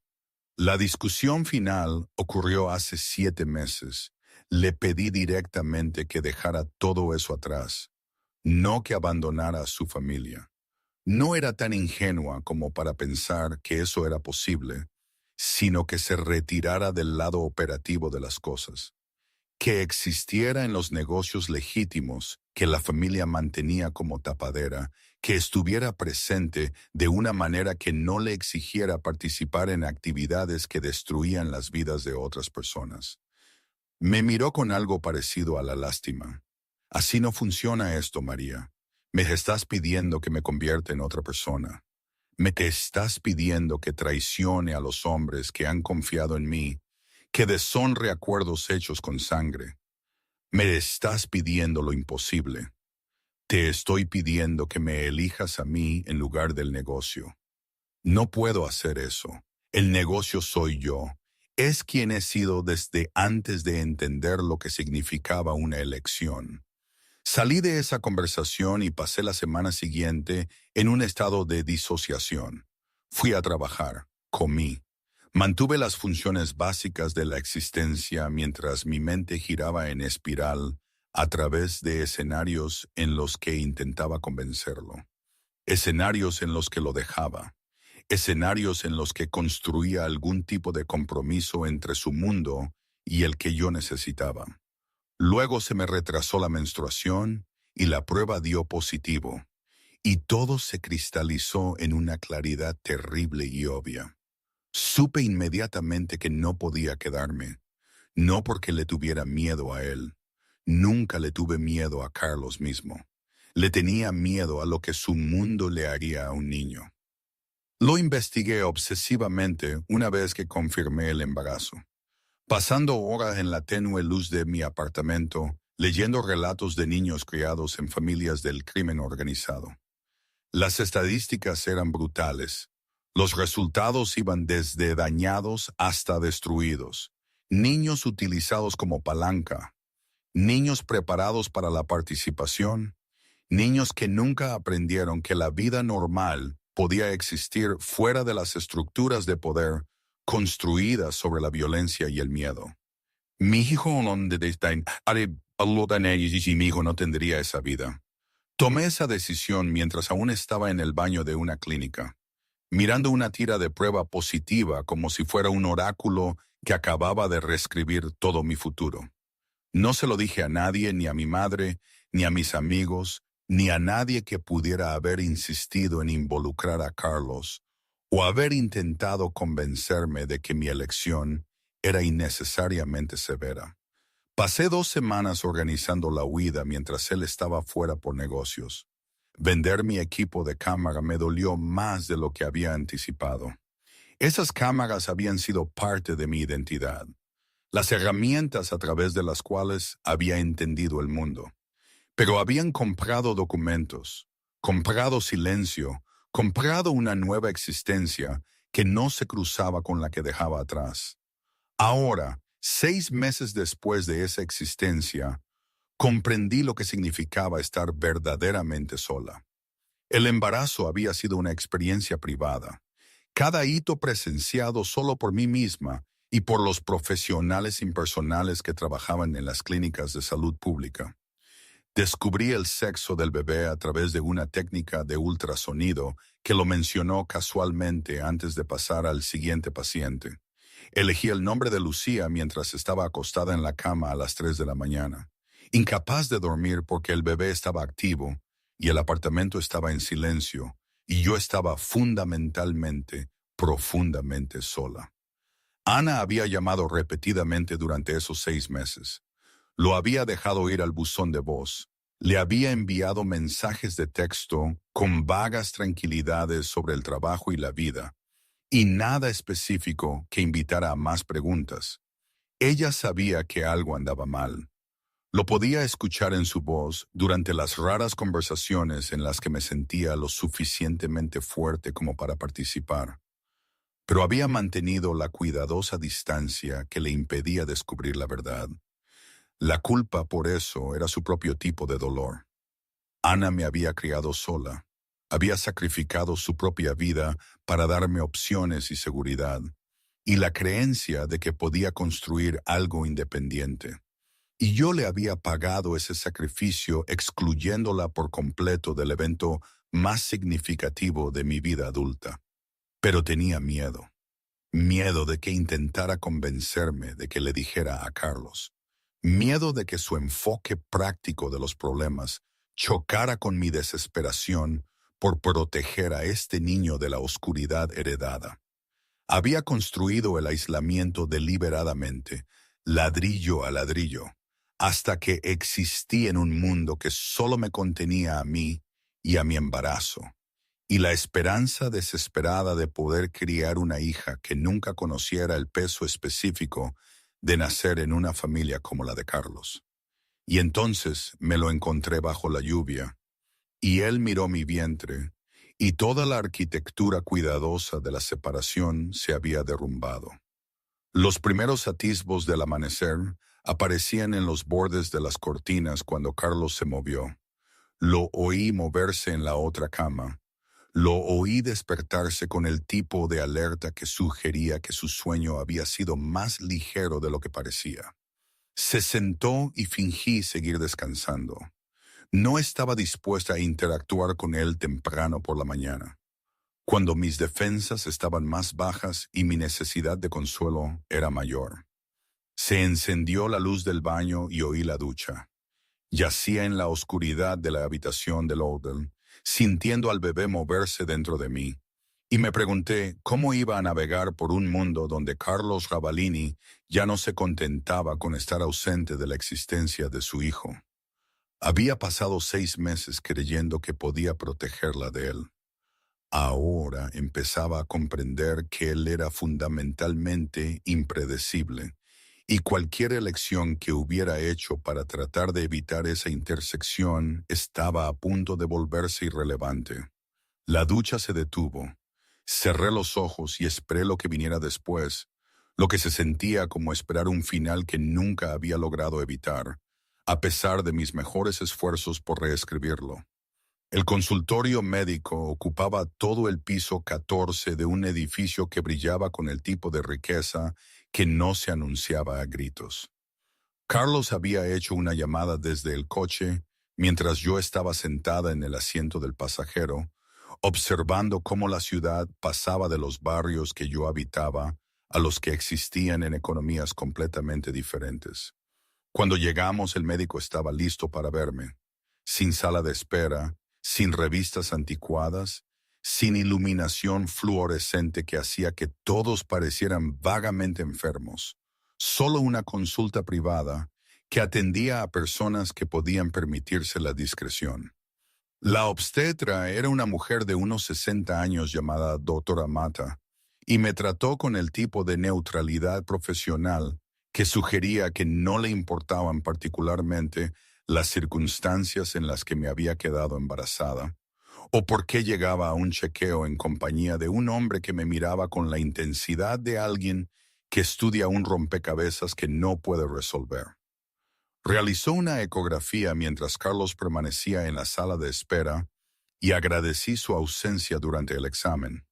La discusión final ocurrió hace 7 meses. Le pedí directamente que dejara todo eso atrás, no que abandonara a su familia. No era tan ingenua como para pensar que eso era posible, sino que se retirara del lado operativo de las cosas, que existiera en los negocios legítimos que la familia mantenía como tapadera, que estuviera presente de una manera que no le exigiera participar en actividades que destruían las vidas de otras personas. Me miró con algo parecido a la lástima. Así no funciona esto, María. Me estás pidiendo que me convierta en otra persona. Me te estás pidiendo que traicione a los hombres que han confiado en mí, que deshonre acuerdos hechos con sangre. Me estás pidiendo lo imposible. Te estoy pidiendo que me elijas a mí en lugar del negocio. No puedo hacer eso. El negocio soy yo. Es quien he sido desde antes de entender lo que significaba una elección. Salí de esa conversación y pasé la semana siguiente en un estado de disociación. Fui a trabajar, comí. Mantuve las funciones básicas de la existencia mientras mi mente giraba en espiral a través de escenarios en los que intentaba convencerlo. Escenarios en los que lo dejaba. Escenarios en los que construía algún tipo de compromiso entre su mundo y el que yo necesitaba. Luego se me retrasó la menstruación y la prueba dio positivo, y todo se cristalizó en una claridad terrible y obvia. Supe inmediatamente que no podía quedarme, no porque le tuviera miedo a él. Nunca le tuve miedo a Carlos mismo. Le tenía miedo a lo que su mundo le haría a un niño. Lo investigué obsesivamente una vez que confirmé el embarazo. Pasando horas en la tenue luz de mi apartamento, leyendo relatos de niños criados en familias del crimen organizado. Las estadísticas eran brutales. Los resultados iban desde dañados hasta destruidos. Niños utilizados como palanca. Niños preparados para la participación. Niños que nunca aprendieron que la vida normal podía existir fuera de las estructuras de poder construidas sobre la violencia y el miedo. Mi hijo no tendría esa vida. Tomé esa decisión mientras aún estaba en el baño de una clínica, mirando una tira de prueba positiva como si fuera un oráculo que acababa de reescribir todo mi futuro. No se lo dije a nadie, ni a mi madre, ni a mis amigos, ni a nadie que pudiera haber insistido en involucrar a Carlos o haber intentado convencerme de que mi elección era innecesariamente severa. Pasé 2 semanas organizando la huida mientras él estaba fuera por negocios. Vender mi equipo de cámara me dolió más de lo que había anticipado. Esas cámaras habían sido parte de mi identidad, las herramientas a través de las cuales había entendido el mundo. Pero habían comprado documentos, comprado silencio, comprado una nueva existencia que no se cruzaba con la que dejaba atrás. Ahora, 6 meses después de esa existencia, comprendí lo que significaba estar verdaderamente sola. El embarazo había sido una experiencia privada. Cada hito presenciado solo por mí misma y por los profesionales impersonales que trabajaban en las clínicas de salud pública. Descubrí el sexo del bebé a través de una técnica de ultrasonido que lo mencionó casualmente antes de pasar al siguiente paciente. Elegí el nombre de Lucía mientras estaba acostada en la cama a las 3 de la mañana, incapaz de dormir porque el bebé estaba activo y el apartamento estaba en silencio y yo estaba fundamentalmente, profundamente sola. Ana había llamado repetidamente durante esos 6 meses. Lo había dejado ir al buzón de voz. Le había enviado mensajes de texto con vagas tranquilidades sobre el trabajo y la vida, y nada específico que invitara a más preguntas. Ella sabía que algo andaba mal. Lo podía escuchar en su voz durante las raras conversaciones en las que me sentía lo suficientemente fuerte como para participar, pero había mantenido la cuidadosa distancia que le impedía descubrir la verdad. La culpa por eso era su propio tipo de dolor. Ana me había criado sola, había sacrificado su propia vida para darme opciones y seguridad, y la creencia de que podía construir algo independiente. Y yo le había pagado ese sacrificio excluyéndola por completo del evento más significativo de mi vida adulta. Pero tenía miedo. Miedo de que intentara convencerme de que le dijera a Carlos. Miedo de que su enfoque práctico de los problemas chocara con mi desesperación por proteger a este niño de la oscuridad heredada. Había construido el aislamiento deliberadamente, ladrillo a ladrillo, hasta que existí en un mundo que solo me contenía a mí y a mi embarazo, y la esperanza desesperada de poder criar una hija que nunca conociera el peso específico de nacer en una familia como la de Carlos. Y entonces me lo encontré bajo la lluvia, y él miró mi vientre, y toda la arquitectura cuidadosa de la separación se había derrumbado. Los primeros atisbos del amanecer aparecían en los bordes de las cortinas cuando Carlos se movió. Lo oí moverse en la otra cama. Lo oí despertarse con el tipo de alerta que sugería que su sueño había sido más ligero de lo que parecía. Se sentó y fingí seguir descansando. No estaba dispuesta a interactuar con él temprano por la mañana, cuando mis defensas estaban más bajas y mi necesidad de consuelo era mayor. Se encendió la luz del baño y oí la ducha. Yacía en la oscuridad de la habitación del Odell, sintiendo al bebé moverse dentro de mí, y me pregunté cómo iba a navegar por un mundo donde Carlos Ravalini ya no se contentaba con estar ausente de la existencia de su hijo. Había pasado 6 meses creyendo que podía protegerla de él. Ahora empezaba a comprender que él era fundamentalmente impredecible, y cualquier elección que hubiera hecho para tratar de evitar esa intersección estaba a punto de volverse irrelevante. La ducha se detuvo. Cerré los ojos y esperé lo que viniera después, lo que se sentía como esperar un final que nunca había logrado evitar, a pesar de mis mejores esfuerzos por reescribirlo. El consultorio médico ocupaba todo el piso 14 de un edificio que brillaba con el tipo de riqueza que no se anunciaba a gritos. Carlos había hecho una llamada desde el coche mientras yo estaba sentada en el asiento del pasajero, observando cómo la ciudad pasaba de los barrios que yo habitaba a los que existían en economías completamente diferentes. Cuando llegamos, el médico estaba listo para verme, sin sala de espera, sin revistas anticuadas, sin iluminación fluorescente que hacía que todos parecieran vagamente enfermos. Solo una consulta privada que atendía a personas que podían permitirse la discreción. La obstetra era una mujer de unos 60 años llamada Doctora Mata, y me trató con el tipo de neutralidad profesional que sugería que no le importaban particularmente las circunstancias en las que me había quedado embarazada, o por qué llegaba a un chequeo en compañía de un hombre que me miraba con la intensidad de alguien que estudia un rompecabezas que no puede resolver. Realizó una ecografía mientras Carlos permanecía en la sala de espera y agradecí su ausencia durante el examen.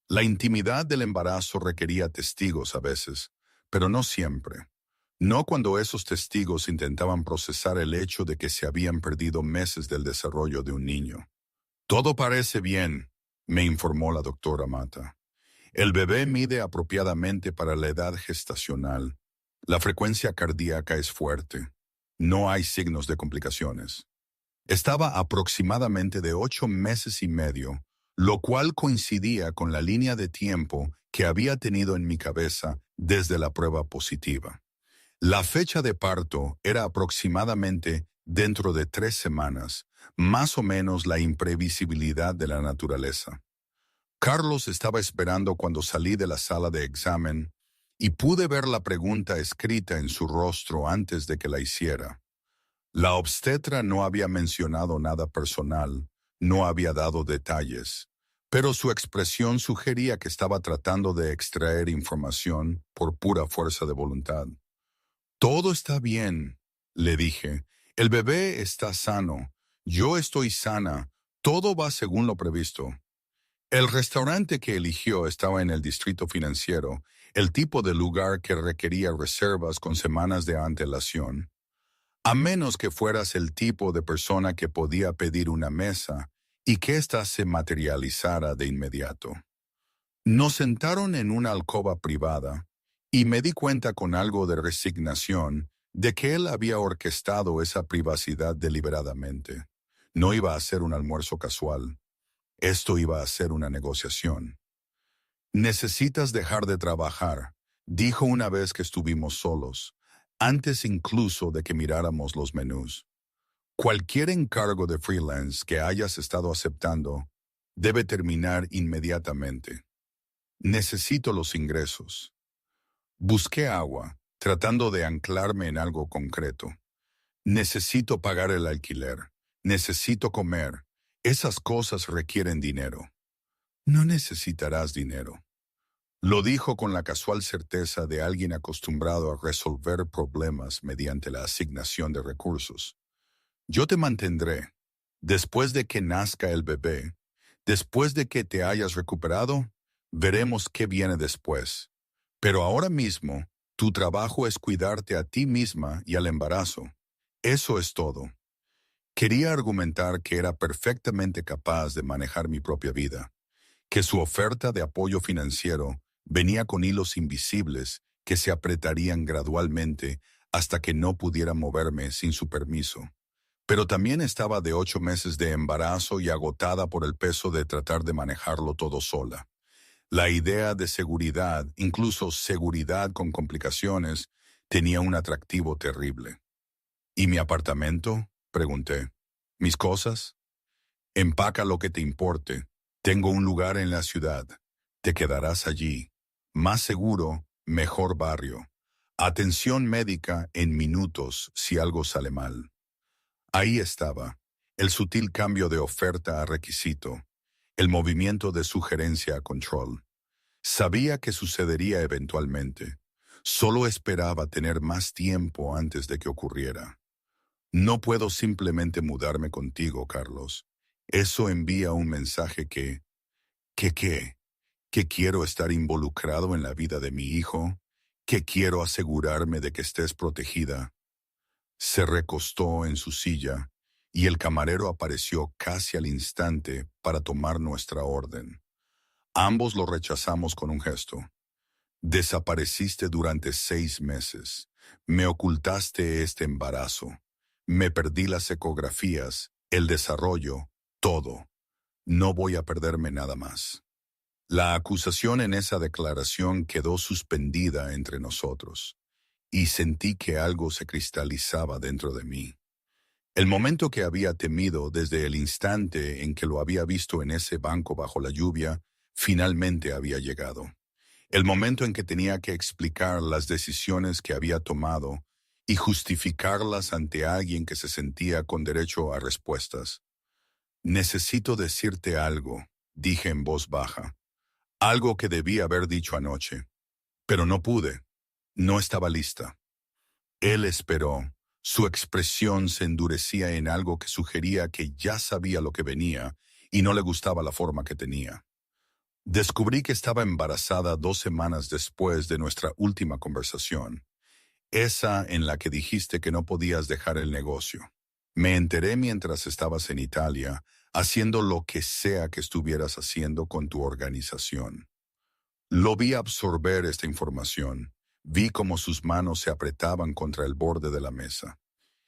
La intimidad del embarazo requería testigos a veces, pero no siempre. No cuando esos testigos intentaban procesar el hecho de que se habían perdido meses del desarrollo de un niño. Todo parece bien, me informó la doctora Mata. El bebé mide apropiadamente para la edad gestacional. La frecuencia cardíaca es fuerte. No hay signos de complicaciones. Estaba aproximadamente de 8 meses y medio, lo cual coincidía con la línea de tiempo que había tenido en mi cabeza desde la prueba positiva. La fecha de parto era aproximadamente dentro de 3 semanas, más o menos la imprevisibilidad de la naturaleza. Carlos estaba esperando cuando salí de la sala de examen y pude ver la pregunta escrita en su rostro antes de que la hiciera. La obstetra no había mencionado nada personal, no había dado detalles, pero su expresión sugería que estaba tratando de extraer información por pura fuerza de voluntad. Todo está bien, le dije. El bebé está sano, yo estoy sana, todo va según lo previsto. El restaurante que eligió estaba en el distrito financiero, el tipo de lugar que requería reservas con semanas de antelación. A menos que fueras el tipo de persona que podía pedir una mesa y que ésta se materializara de inmediato. Nos sentaron en una alcoba privada y me di cuenta con algo de resignación de que él había orquestado esa privacidad deliberadamente. No iba a ser un almuerzo casual. Esto iba a ser una negociación. Necesitas dejar de trabajar, dijo una vez que estuvimos solos, antes incluso de que miráramos los menús. Cualquier encargo de freelance que hayas estado aceptando debe terminar inmediatamente. Necesito los ingresos. Busqué agua, tratando de anclarme en algo concreto. Necesito pagar el alquiler. Necesito comer. Esas cosas requieren dinero. No necesitarás dinero. Lo dijo con la casual certeza de alguien acostumbrado a resolver problemas mediante la asignación de recursos. Yo te mantendré. Después de que nazca el bebé, después de que te hayas recuperado, veremos qué viene después. Pero ahora mismo, tu trabajo es cuidarte a ti misma y al embarazo. Eso es todo. Quería argumentar que era perfectamente capaz de manejar mi propia vida, que su oferta de apoyo financiero venía con hilos invisibles que se apretarían gradualmente hasta que no pudiera moverme sin su permiso. Pero también estaba de 8 meses de embarazo y agotada por el peso de tratar de manejarlo todo sola. La idea de seguridad, incluso seguridad con complicaciones, tenía un atractivo terrible. ¿Y mi apartamento?, pregunté. ¿Mis cosas? Empaca lo que te importe. Tengo un lugar en la ciudad. Te quedarás allí. Más seguro, mejor barrio. Atención médica en minutos si algo sale mal. Ahí estaba, el sutil cambio de oferta a requisito, el movimiento de sugerencia a control. Sabía que sucedería eventualmente. Solo esperaba tener más tiempo antes de que ocurriera. No puedo simplemente mudarme contigo, Carlos. Eso envía un mensaje que quiero estar involucrado en la vida de mi hijo, que quiero asegurarme de que estés protegida. Se recostó en su silla y el camarero apareció casi al instante para tomar nuestra orden. Ambos lo rechazamos con un gesto. Desapareciste durante 6 meses. Me ocultaste este embarazo. Me perdí las ecografías, el desarrollo, todo. No voy a perderme nada más. La acusación en esa declaración quedó suspendida entre nosotros, y sentí que algo se cristalizaba dentro de mí. El momento que había temido desde el instante en que lo había visto en ese banco bajo la lluvia, finalmente había llegado. El momento en que tenía que explicar las decisiones que había tomado y justificarlas ante alguien que se sentía con derecho a respuestas. Necesito decirte algo, dije en voz baja. Algo que debí haber dicho anoche. Pero no pude. No estaba lista. Él esperó. Su expresión se endurecía en algo que sugería que ya sabía lo que venía y no le gustaba la forma que tenía. Descubrí que estaba embarazada 2 semanas después de nuestra última conversación. Esa en la que dijiste que no podías dejar el negocio. Me enteré mientras estabas en Italia, haciendo lo que sea que estuvieras haciendo con tu organización. Lo vi absorber esta información. Vi cómo sus manos se apretaban contra el borde de la mesa.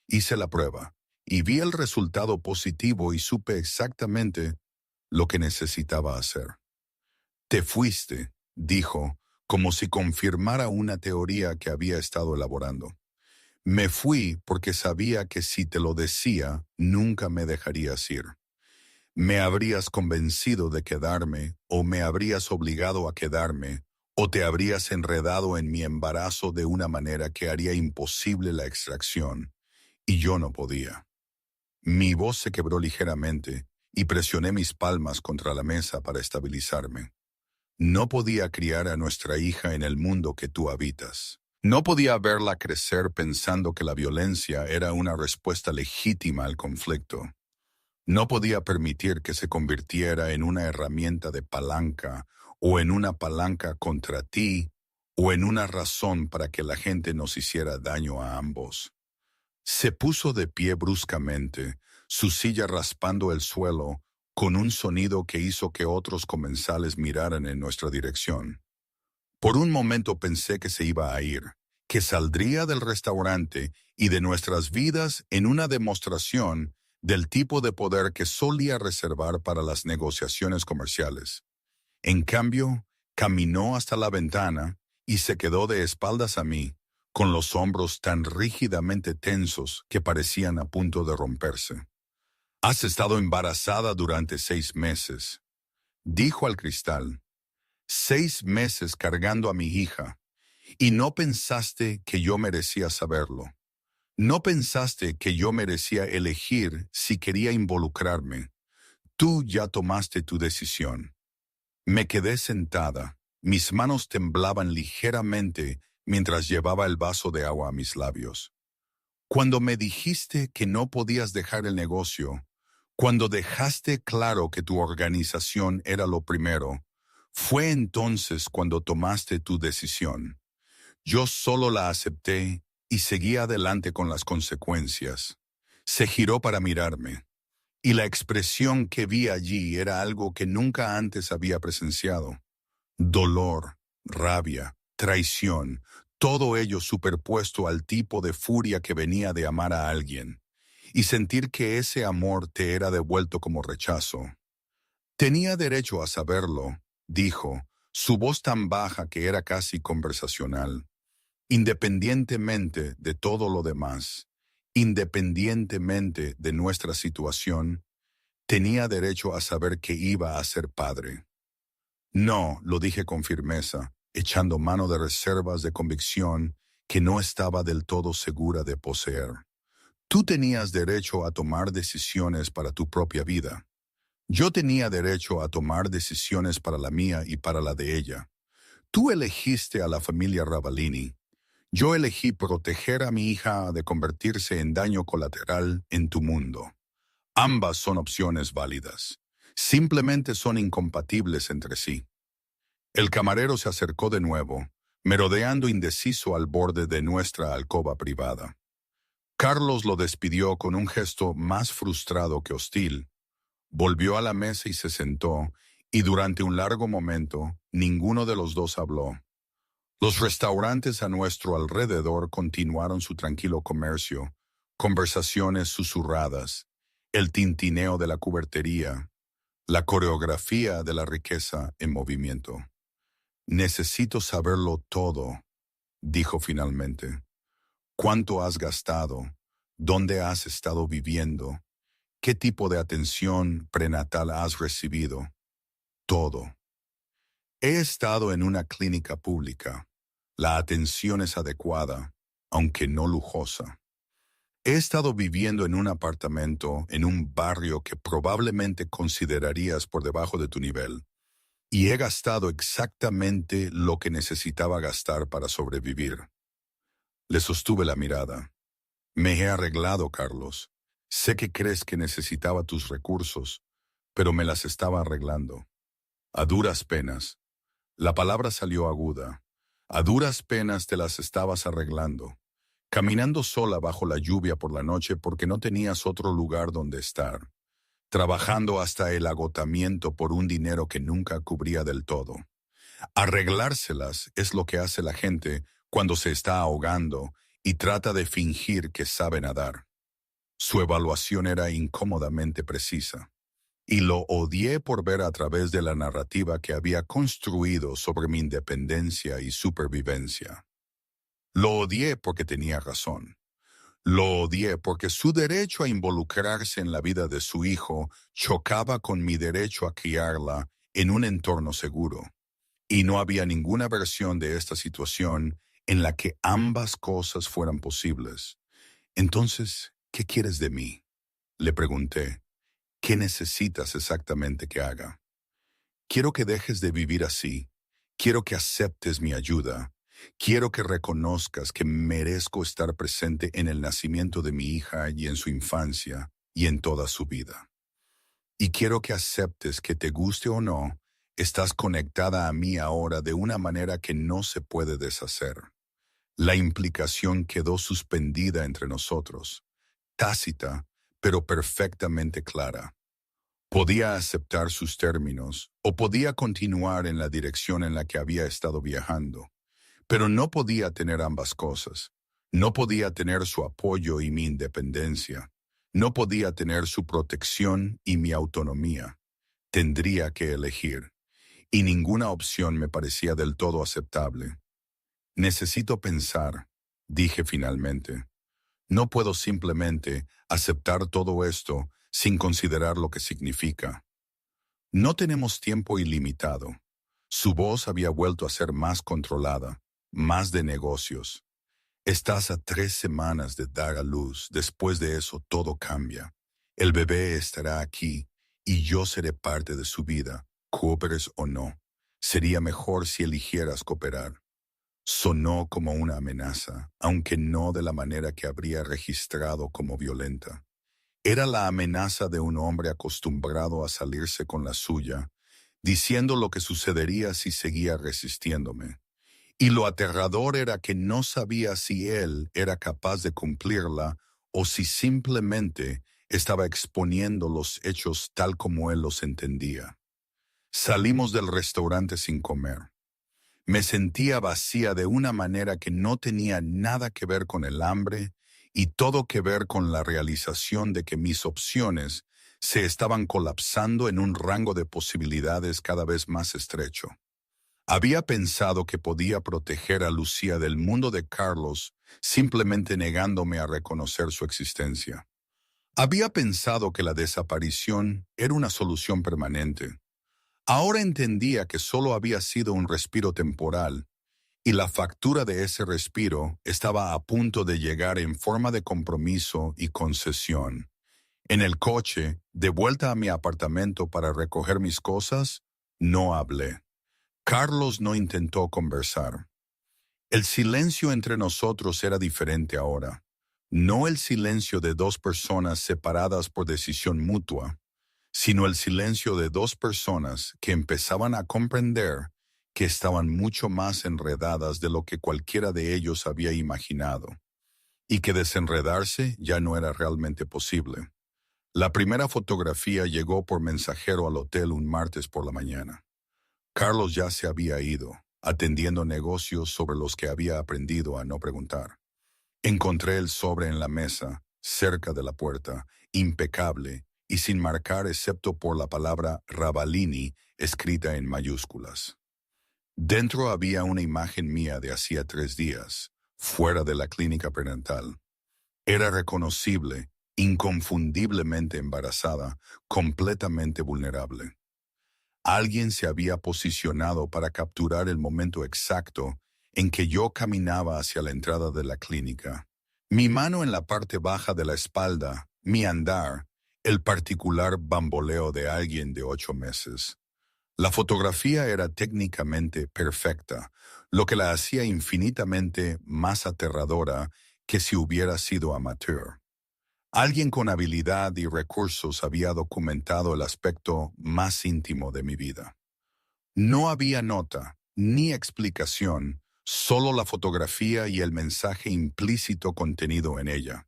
Hice la prueba y vi el resultado positivo y supe exactamente lo que necesitaba hacer. Te fuiste, dijo, como si confirmara una teoría que había estado elaborando. Me fui porque sabía que si te lo decía, nunca me dejarías ir. Me habrías convencido de quedarme, o me habrías obligado a quedarme, o te habrías enredado en mi embarazo de una manera que haría imposible la extracción, y yo no podía. Mi voz se quebró ligeramente, y presioné mis palmas contra la mesa para estabilizarme. No podía criar a nuestra hija en el mundo que tú habitas. No podía verla crecer pensando que la violencia era una respuesta legítima al conflicto. No podía permitir que se convirtiera en una herramienta de palanca o en una palanca contra ti o en una razón para que la gente nos hiciera daño a ambos. Se puso de pie bruscamente, su silla raspando el suelo, con un sonido que hizo que otros comensales miraran en nuestra dirección. Por un momento pensé que se iba a ir, que saldría del restaurante y de nuestras vidas en una demostración del tipo de poder que solía reservar para las negociaciones comerciales. En cambio, caminó hasta la ventana y se quedó de espaldas a mí, con los hombros tan rígidamente tensos que parecían a punto de romperse. Has estado embarazada durante 6 meses, dijo al cristal. 6 meses cargando a mi hija, y no pensaste que yo merecía saberlo. No pensaste que yo merecía elegir si quería involucrarme. Tú ya tomaste tu decisión. Me quedé sentada. Mis manos temblaban ligeramente mientras llevaba el vaso de agua a mis labios. Cuando me dijiste que no podías dejar el negocio, cuando dejaste claro que tu organización era lo primero, fue entonces cuando tomaste tu decisión. Yo solo la acepté y seguí adelante con las consecuencias. Se giró para mirarme, y la expresión que vi allí era algo que nunca antes había presenciado. Dolor, rabia, traición, todo ello superpuesto al tipo de furia que venía de amar a alguien, y sentir que ese amor te era devuelto como rechazo. Tenía derecho a saberlo, dijo, su voz tan baja que era casi conversacional. Independientemente de todo lo demás, independientemente de nuestra situación, tenía derecho a saber que iba a ser padre. No, lo dije con firmeza, echando mano de reservas de convicción que no estaba del todo segura de poseer. Tú tenías derecho a tomar decisiones para tu propia vida. Yo tenía derecho a tomar decisiones para la mía y para la de ella. Tú elegiste a la familia Ravalini. Yo elegí proteger a mi hija de convertirse en daño colateral en tu mundo. Ambas son opciones válidas. Simplemente son incompatibles entre sí. El camarero se acercó de nuevo, merodeando indeciso al borde de nuestra alcoba privada. Carlos lo despidió con un gesto más frustrado que hostil. Volvió a la mesa y se sentó, y durante un largo momento, ninguno de los dos habló. Los restaurantes a nuestro alrededor continuaron su tranquilo comercio, conversaciones susurradas, el tintineo de la cubertería, la coreografía de la riqueza en movimiento. Necesito saberlo todo, dijo finalmente. ¿Cuánto has gastado? ¿Dónde has estado viviendo? ¿Qué tipo de atención prenatal has recibido? Todo. He estado en una clínica pública. La atención es adecuada, aunque no lujosa. He estado viviendo en un apartamento en un barrio que probablemente considerarías por debajo de tu nivel, y he gastado exactamente lo que necesitaba gastar para sobrevivir. Le sostuve la mirada. Me he arreglado, Carlos. Sé que crees que necesitaba tus recursos, pero me las estaba arreglando. A duras penas. La palabra salió aguda. A duras penas te las estabas arreglando. caminando sola bajo la lluvia por la noche porque no tenías otro lugar donde estar, trabajando hasta el agotamiento por un dinero que nunca cubría del todo. Arreglárselas es lo que hace la gente cuando se está ahogando y trata de fingir que sabe nadar. Su evaluación era incómodamente precisa, y lo odié por ver a través de la narrativa que había construido sobre mi independencia y supervivencia. Lo odié porque tenía razón. Lo odié porque su derecho a involucrarse en la vida de su hijo chocaba con mi derecho a criarla en un entorno seguro. Y no había ninguna versión de esta situación en la que ambas cosas fueran posibles. Entonces, ¿qué quieres de mí? Le pregunté. ¿Qué necesitas exactamente que haga? Quiero que dejes de vivir así. Quiero que aceptes mi ayuda. Quiero que reconozcas que merezco estar presente en el nacimiento de mi hija y en su infancia y en toda su vida. Y quiero que aceptes que te guste o no, estás conectada a mí ahora de una manera que no se puede deshacer. La implicación quedó suspendida entre nosotros, tácita, pero perfectamente clara. Podía aceptar sus términos o podía continuar en la dirección en la que había estado viajando, pero no podía tener ambas cosas. No podía tener su apoyo y mi independencia. No podía tener su protección y mi autonomía. Tendría que elegir, y ninguna opción me parecía del todo aceptable. Necesito pensar, dije finalmente. No puedo simplemente aceptar todo esto sin considerar lo que significa. No tenemos tiempo ilimitado. Su voz había vuelto a ser más controlada, más de negocios. Estás a 3 semanas de dar a luz. Después de eso todo cambia. El bebé estará aquí y yo seré parte de su vida, cooperes o no. Sería mejor si eligieras cooperar. Sonó como una amenaza, aunque no de la manera que habría registrado como violenta. Era la amenaza de un hombre acostumbrado a salirse con la suya, diciendo lo que sucedería si seguía resistiéndome. Y lo aterrador era que no sabía si él era capaz de cumplirla o si simplemente estaba exponiendo los hechos tal como él los entendía. Salimos del restaurante sin comer. Me sentía vacía de una manera que no tenía nada que ver con el hambre y todo que ver con la realización de que mis opciones se estaban colapsando en un rango de posibilidades cada vez más estrecho. Había pensado que podía proteger a Lucía del mundo de Carlos simplemente negándome a reconocer su existencia. Había pensado que la desaparición era una solución permanente. Ahora entendía que solo había sido un respiro temporal, y la factura de ese respiro estaba a punto de llegar en forma de compromiso y concesión. En el coche, de vuelta a mi apartamento para recoger mis cosas, no hablé. Carlos no intentó conversar. El silencio entre nosotros era diferente ahora. No el silencio de dos personas separadas por decisión mutua, sino el silencio de dos personas que empezaban a comprender que estaban mucho más enredadas de lo que cualquiera de ellos había imaginado, y que desenredarse ya no era realmente posible. La primera fotografía llegó por mensajero al hotel un martes por la mañana. Carlos ya se había ido, atendiendo negocios sobre los que había aprendido a no preguntar. Encontré el sobre en la mesa, cerca de la puerta, impecable y sin marcar excepto por la palabra Ravalini escrita en mayúsculas. Dentro había una imagen mía de hacía 3 días, fuera de la clínica prenatal. Era reconocible, inconfundiblemente embarazada, completamente vulnerable. Alguien se había posicionado para capturar el momento exacto en que yo caminaba hacia la entrada de la clínica. Mi mano en la parte baja de la espalda, mi andar, el particular bamboleo de alguien de 8 meses. La fotografía era técnicamente perfecta, lo que la hacía infinitamente más aterradora que si hubiera sido amateur. Alguien con habilidad y recursos había documentado el aspecto más íntimo de mi vida. No había nota ni explicación, Solo la fotografía y el mensaje implícito contenido en ella.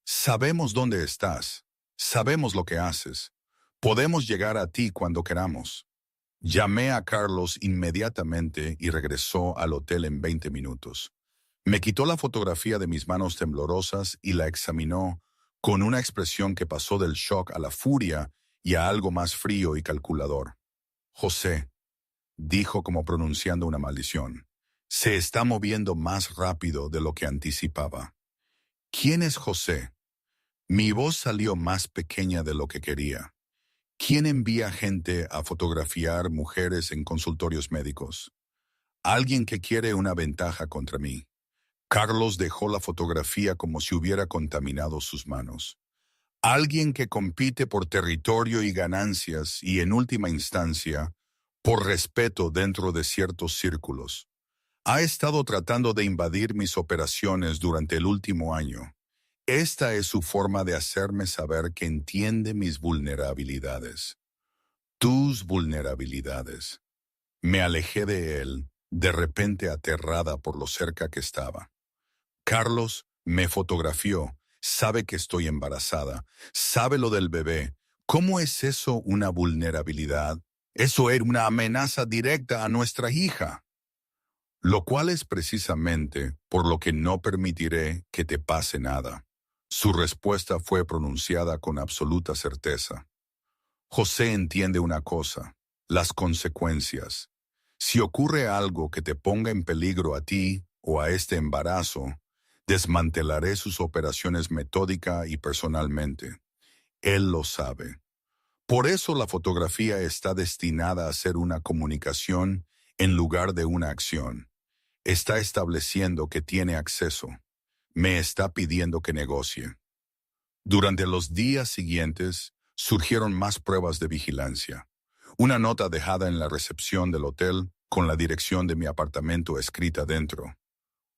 Sabemos dónde estás. Sabemos lo que haces. Podemos llegar a ti cuando queramos. Llamé a Carlos inmediatamente y regresó al hotel en 20 minutos. Me quitó la fotografía de mis manos temblorosas y la examinó con una expresión que pasó del shock a la furia y a algo más frío y calculador. José, dijo como pronunciando una maldición, se está moviendo más rápido de lo que anticipaba. ¿Quién es José? Mi voz salió más pequeña de lo que quería. ¿Quién envía gente a fotografiar mujeres en consultorios médicos? Alguien que quiere una ventaja contra mí. Carlos dejó la fotografía como si hubiera contaminado sus manos. Alguien que compite por territorio y ganancias y, en última instancia, por respeto dentro de ciertos círculos. Ha estado tratando de invadir mis operaciones durante el último año. Esta es su forma de hacerme saber que entiende mis vulnerabilidades. Tus vulnerabilidades. Me alejé de él, de repente aterrada por lo cerca que estaba. Carlos me fotografió, sabe que estoy embarazada, sabe lo del bebé. ¿Cómo es eso una vulnerabilidad? Eso era una amenaza directa a nuestra hija. Lo cual es precisamente por lo que no permitiré que te pase nada. Su respuesta fue pronunciada con absoluta certeza. José entiende una cosa, las consecuencias. Si ocurre algo que te ponga en peligro a ti o a este embarazo, desmantelaré sus operaciones metódica y personalmente. Él lo sabe. Por eso la fotografía está destinada a ser una comunicación en lugar de una acción. Está estableciendo que tiene acceso. Me está pidiendo que negocie. Durante los días siguientes, surgieron más pruebas de vigilancia. Una nota dejada en la recepción del hotel con la dirección de mi apartamento escrita dentro.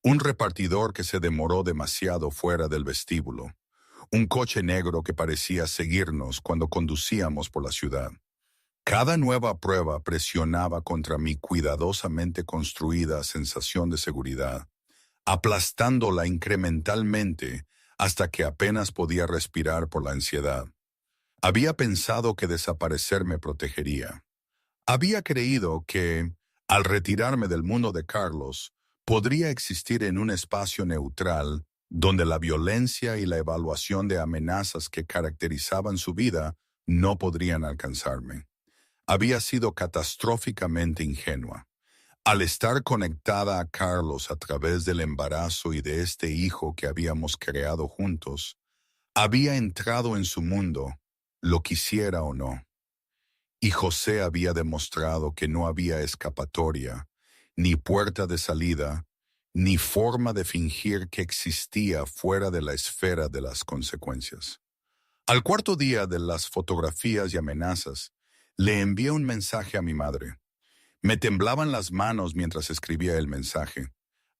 Un repartidor que se demoró demasiado fuera del vestíbulo. Un coche negro que parecía seguirnos cuando conducíamos por la ciudad. Cada nueva prueba presionaba contra mi cuidadosamente construida sensación de seguridad, aplastándola incrementalmente hasta que apenas podía respirar por la ansiedad. Había pensado que desaparecer me protegería. Había creído que, al retirarme del mundo de Carlos, podría existir en un espacio neutral donde la violencia y la evaluación de amenazas que caracterizaban su vida no podrían alcanzarme. Había sido catastróficamente ingenua. Al estar conectada a Carlos a través del embarazo y de este hijo que habíamos creado juntos, había entrado en su mundo, lo quisiera o no. Y José había demostrado que no había escapatoria, ni puerta de salida, ni forma de fingir que existía fuera de la esfera de las consecuencias. Al cuarto día de las fotografías y amenazas, le envié un mensaje a mi madre. Me temblaban las manos mientras escribía el mensaje.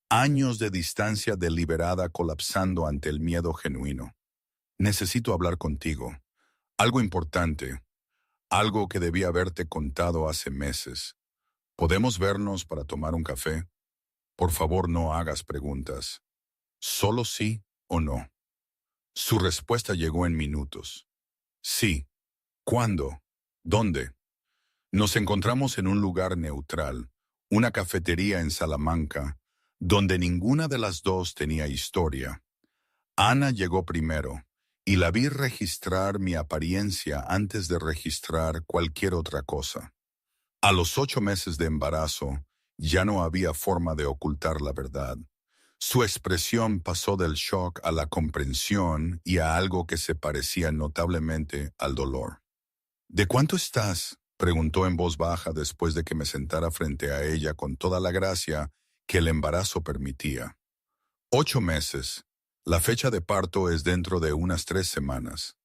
Años de distancia deliberada colapsando ante el miedo genuino. Necesito hablar contigo. Algo importante. Algo que debía haberte contado hace meses. ¿Podemos vernos para tomar un café? Por favor, no hagas preguntas. Solo sí o no. Su respuesta llegó en minutos. Sí. ¿Cuándo? ¿Dónde? Nos encontramos en un lugar neutral, una cafetería en Salamanca, donde ninguna de las dos tenía historia. Ana llegó primero, y la vi registrar mi apariencia antes de registrar cualquier otra cosa. A los 8 meses de embarazo, ya no había forma de ocultar la verdad. Su expresión pasó del shock a la comprensión y a algo que se parecía notablemente al dolor. ¿De cuánto estás?, preguntó en voz baja después de que me sentara frente a ella con toda la gracia que el embarazo permitía. 8 meses. La fecha de parto es dentro de unas 3 semanas.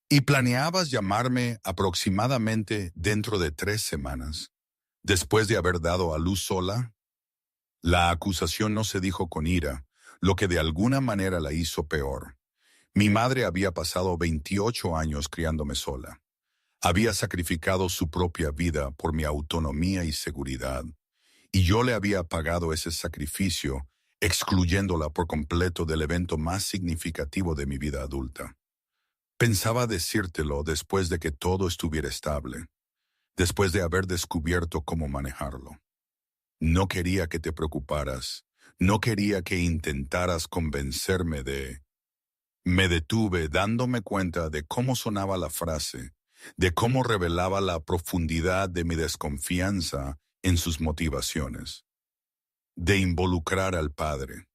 ¿Y planeabas llamarme aproximadamente dentro de 3 semanas, después de haber dado a luz sola? La acusación no se dijo con ira, lo que de alguna manera la hizo peor. Mi madre había pasado 28 años criándome sola. Había sacrificado su propia vida por mi autonomía y seguridad, y yo le había pagado ese sacrificio, excluyéndola por completo del evento más significativo de mi vida adulta. Pensaba decírtelo después de que todo estuviera estable, después de haber descubierto cómo manejarlo. No quería que te preocuparas, no quería que intentaras convencerme de... Me detuve dándome cuenta de cómo sonaba la frase, de cómo revelaba la profundidad de mi desconfianza en sus motivaciones. De involucrar al padre,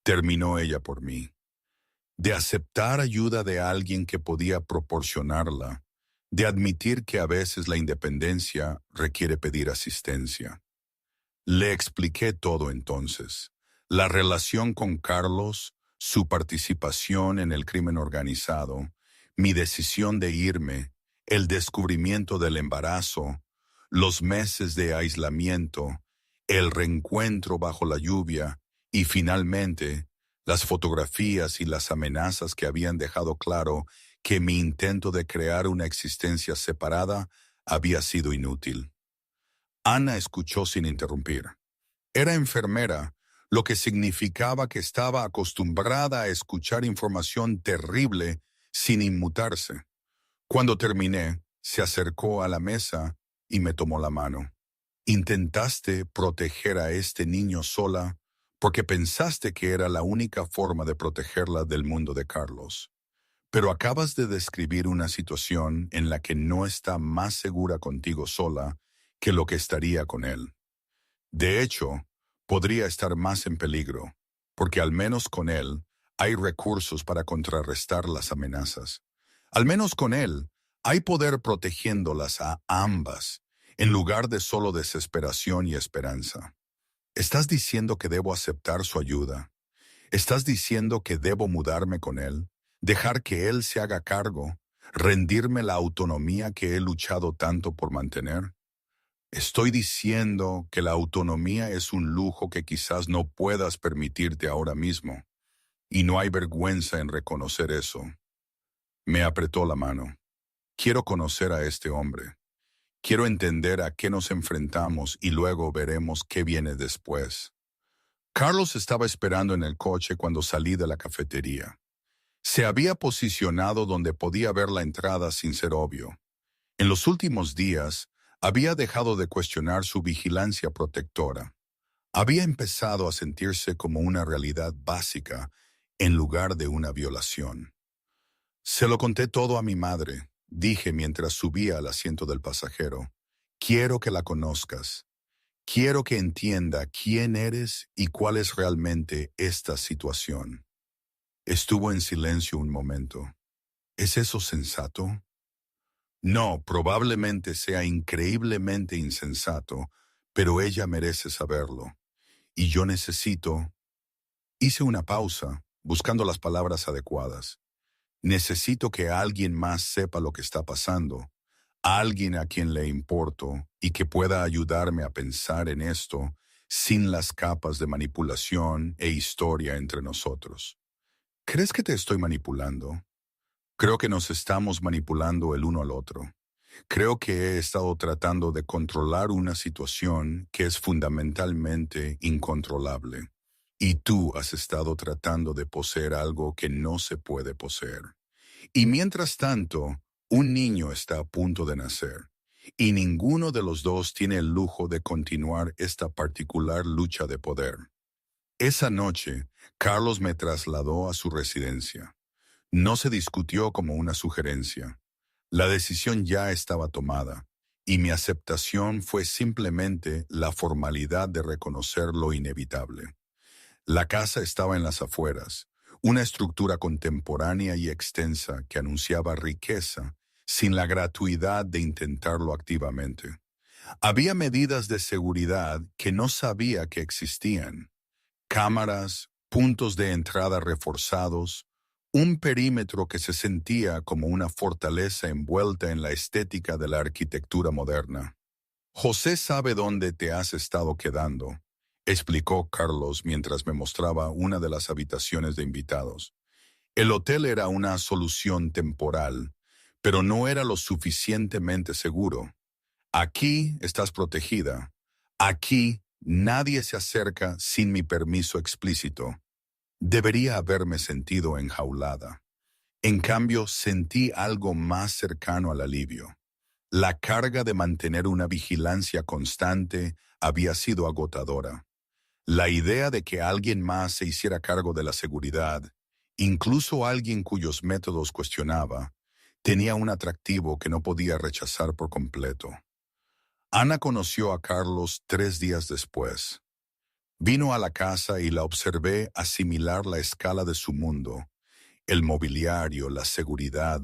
terminó ella por mí. De aceptar ayuda de alguien que podía proporcionarla, de admitir que a veces la independencia requiere pedir asistencia. Le expliqué todo entonces, la relación con Carlos, su participación en el crimen organizado, mi decisión de irme, el descubrimiento del embarazo, los meses de aislamiento, el reencuentro bajo la lluvia y finalmente las fotografías y las amenazas que habían dejado claro que mi intento de crear una existencia separada había sido inútil. Ana escuchó sin interrumpir. Era enfermera, lo que significaba que estaba acostumbrada a escuchar información terrible sin inmutarse. Cuando terminé, se acercó a la mesa y me tomó la mano. Intentaste proteger a este niño sola porque pensaste que era la única forma de protegerla del mundo de Carlos. Pero acabas de describir una situación en la que no está más segura contigo sola que lo que estaría con él. De hecho, podría estar más en peligro, porque al menos con él hay recursos para contrarrestar las amenazas. Al menos con él hay poder protegiéndolas a ambas, en lugar de solo desesperación y esperanza. ¿Estás diciendo que debo aceptar su ayuda? ¿Estás diciendo que debo mudarme con él, dejar que él se haga cargo, rendirme la autonomía que he luchado tanto por mantener? Estoy diciendo que la autonomía es un lujo que quizás no puedas permitirte ahora mismo, y no hay vergüenza en reconocer eso. Me apretó la mano. Quiero conocer a este hombre. Quiero entender a qué nos enfrentamos y luego veremos qué viene después. Carlos estaba esperando en el coche cuando salí de la cafetería. Se había posicionado donde podía ver la entrada sin ser obvio. En los últimos días, había dejado de cuestionar su vigilancia protectora. Había empezado a sentirse como una realidad básica en lugar de una violación. Se lo conté todo a mi madre, dije mientras subía al asiento del pasajero. Quiero que la conozcas. Quiero que entienda quién eres y cuál es realmente esta situación. Estuvo en silencio un momento. ¿Es eso sensato? No, probablemente sea increíblemente insensato, pero ella merece saberlo. Y yo necesito... Hice una pausa, buscando las palabras adecuadas. Necesito que alguien más sepa lo que está pasando, alguien a quien le importo y que pueda ayudarme a pensar en esto sin las capas de manipulación e historia entre nosotros. ¿Crees que te estoy manipulando? Creo que nos estamos manipulando el uno al otro. Creo que he estado tratando de controlar una situación que es fundamentalmente incontrolable. Y tú has estado tratando de poseer algo que no se puede poseer. Y mientras tanto, un niño está a punto de nacer. Y ninguno de los dos tiene el lujo de continuar esta particular lucha de poder. Esa noche, Carlos me trasladó a su residencia. No se discutió como una sugerencia. La decisión ya estaba tomada, y mi aceptación fue simplemente la formalidad de reconocer lo inevitable. La casa estaba en las afueras, una estructura contemporánea y extensa que anunciaba riqueza sin la gratuidad de intentarlo activamente. Había medidas de seguridad que no sabía que existían. Cámaras, puntos de entrada reforzados, un perímetro que se sentía como una fortaleza envuelta en la estética de la arquitectura moderna. José sabe dónde te has estado quedando, explicó Carlos mientras me mostraba una de las habitaciones de invitados. El hotel era una solución temporal, pero no era lo suficientemente seguro. Aquí estás protegida. Aquí Nadie se acerca sin mi permiso explícito. Debería haberme sentido enjaulada. En cambio, sentí algo más cercano al alivio. La carga de mantener una vigilancia constante había sido agotadora. La idea de que alguien más se hiciera cargo de la seguridad, incluso alguien cuyos métodos cuestionaba, tenía un atractivo que no podía rechazar por completo. Ana conoció a Carlos 3 días después. Vino a la casa y la observé asimilar la escala de su mundo, el mobiliario, la seguridad,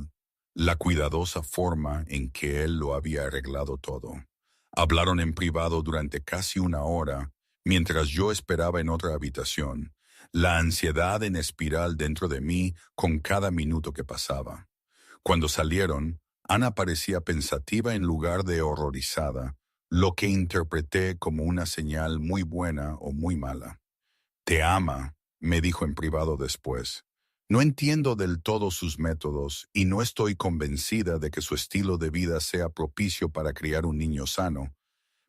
la cuidadosa forma en que él lo había arreglado todo. Hablaron en privado durante casi una hora, mientras yo esperaba en otra habitación, la ansiedad en espiral dentro de mí con cada minuto que pasaba. Cuando salieron, Ana parecía pensativa en lugar de horrorizada, lo que interpreté como una señal muy buena o muy mala. Te ama, me dijo en privado después. No entiendo del todo sus métodos y no estoy convencida de que su estilo de vida sea propicio para criar un niño sano,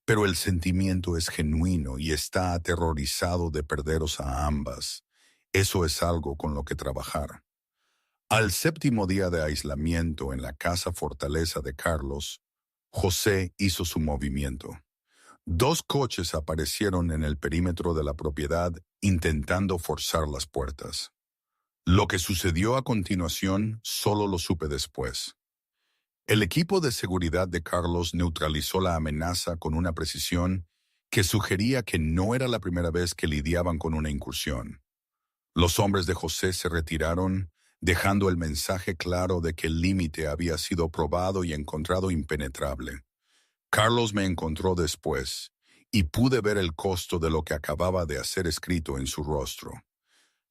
pero el sentimiento es genuino y está aterrorizado de perderos a ambas. Eso es algo con lo que trabajar. Al séptimo día de aislamiento en la casa fortaleza de Carlos, José hizo su movimiento. 2 coches aparecieron en el perímetro de la propiedad intentando forzar las puertas. Lo que sucedió a continuación solo lo supe después. El equipo de seguridad de Carlos neutralizó la amenaza con una precisión que sugería que no era la primera vez que lidiaban con una incursión. Los hombres de José se retiraron, dejando el mensaje claro de que el límite había sido probado y encontrado impenetrable. Carlos me encontró después, y pude ver el costo de lo que acababa de hacer escrito en su rostro.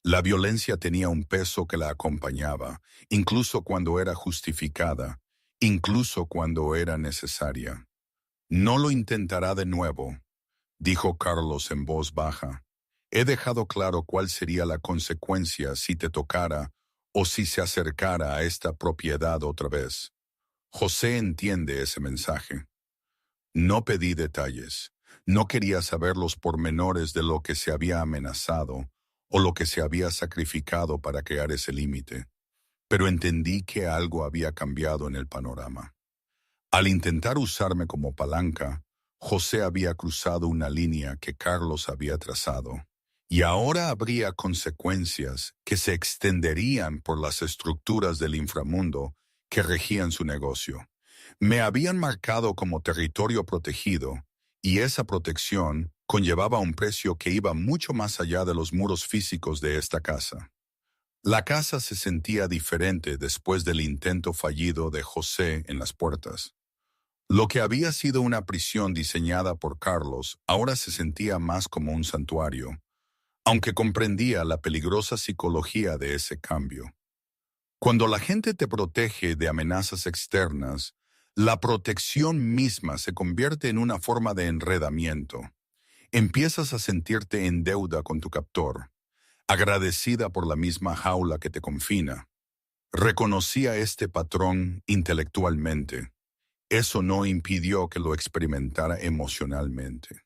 La violencia tenía un peso que la acompañaba, incluso cuando era justificada, incluso cuando era necesaria. No lo intentará de nuevo, dijo Carlos en voz baja. He dejado claro cuál sería la consecuencia si te tocara o si se acercara a esta propiedad otra vez. José entiende ese mensaje. No pedí detalles. No quería saber los pormenores de lo que se había amenazado o lo que se había sacrificado para crear ese límite, pero entendí que algo había cambiado en el panorama. Al intentar usarme como palanca, José había cruzado una línea que Carlos había trazado, y ahora habría consecuencias que se extenderían por las estructuras del inframundo que regían su negocio. Me habían marcado como territorio protegido, y esa protección conllevaba un precio que iba mucho más allá de los muros físicos de esta casa. La casa se sentía diferente después del intento fallido de José en las puertas. Lo que había sido una prisión diseñada por Carlos ahora se sentía más como un santuario, aunque comprendía la peligrosa psicología de ese cambio. Cuando la gente te protege de amenazas externas, la protección misma se convierte en una forma de enredamiento. Empiezas a sentirte en deuda con tu captor, agradecida por la misma jaula que te confina. Reconocía este patrón intelectualmente. Eso no impidió que lo experimentara emocionalmente.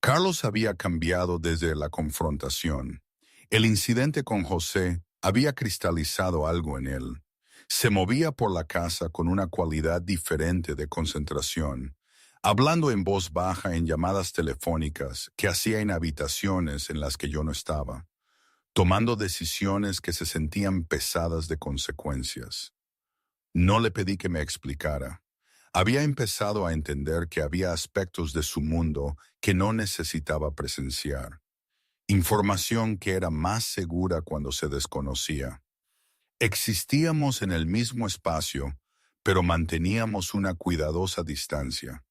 Carlos había cambiado desde la confrontación. El incidente con José había cristalizado algo en él. Se movía por la casa con una cualidad diferente de concentración, hablando en voz baja en llamadas telefónicas que hacía en habitaciones en las que yo no estaba, tomando decisiones que se sentían pesadas de consecuencias. No le pedí que me explicara. Había empezado a entender que había aspectos de su mundo que no necesitaba presenciar. Información que era más segura cuando se desconocía. Existíamos en el mismo espacio, pero manteníamos una cuidadosa distancia.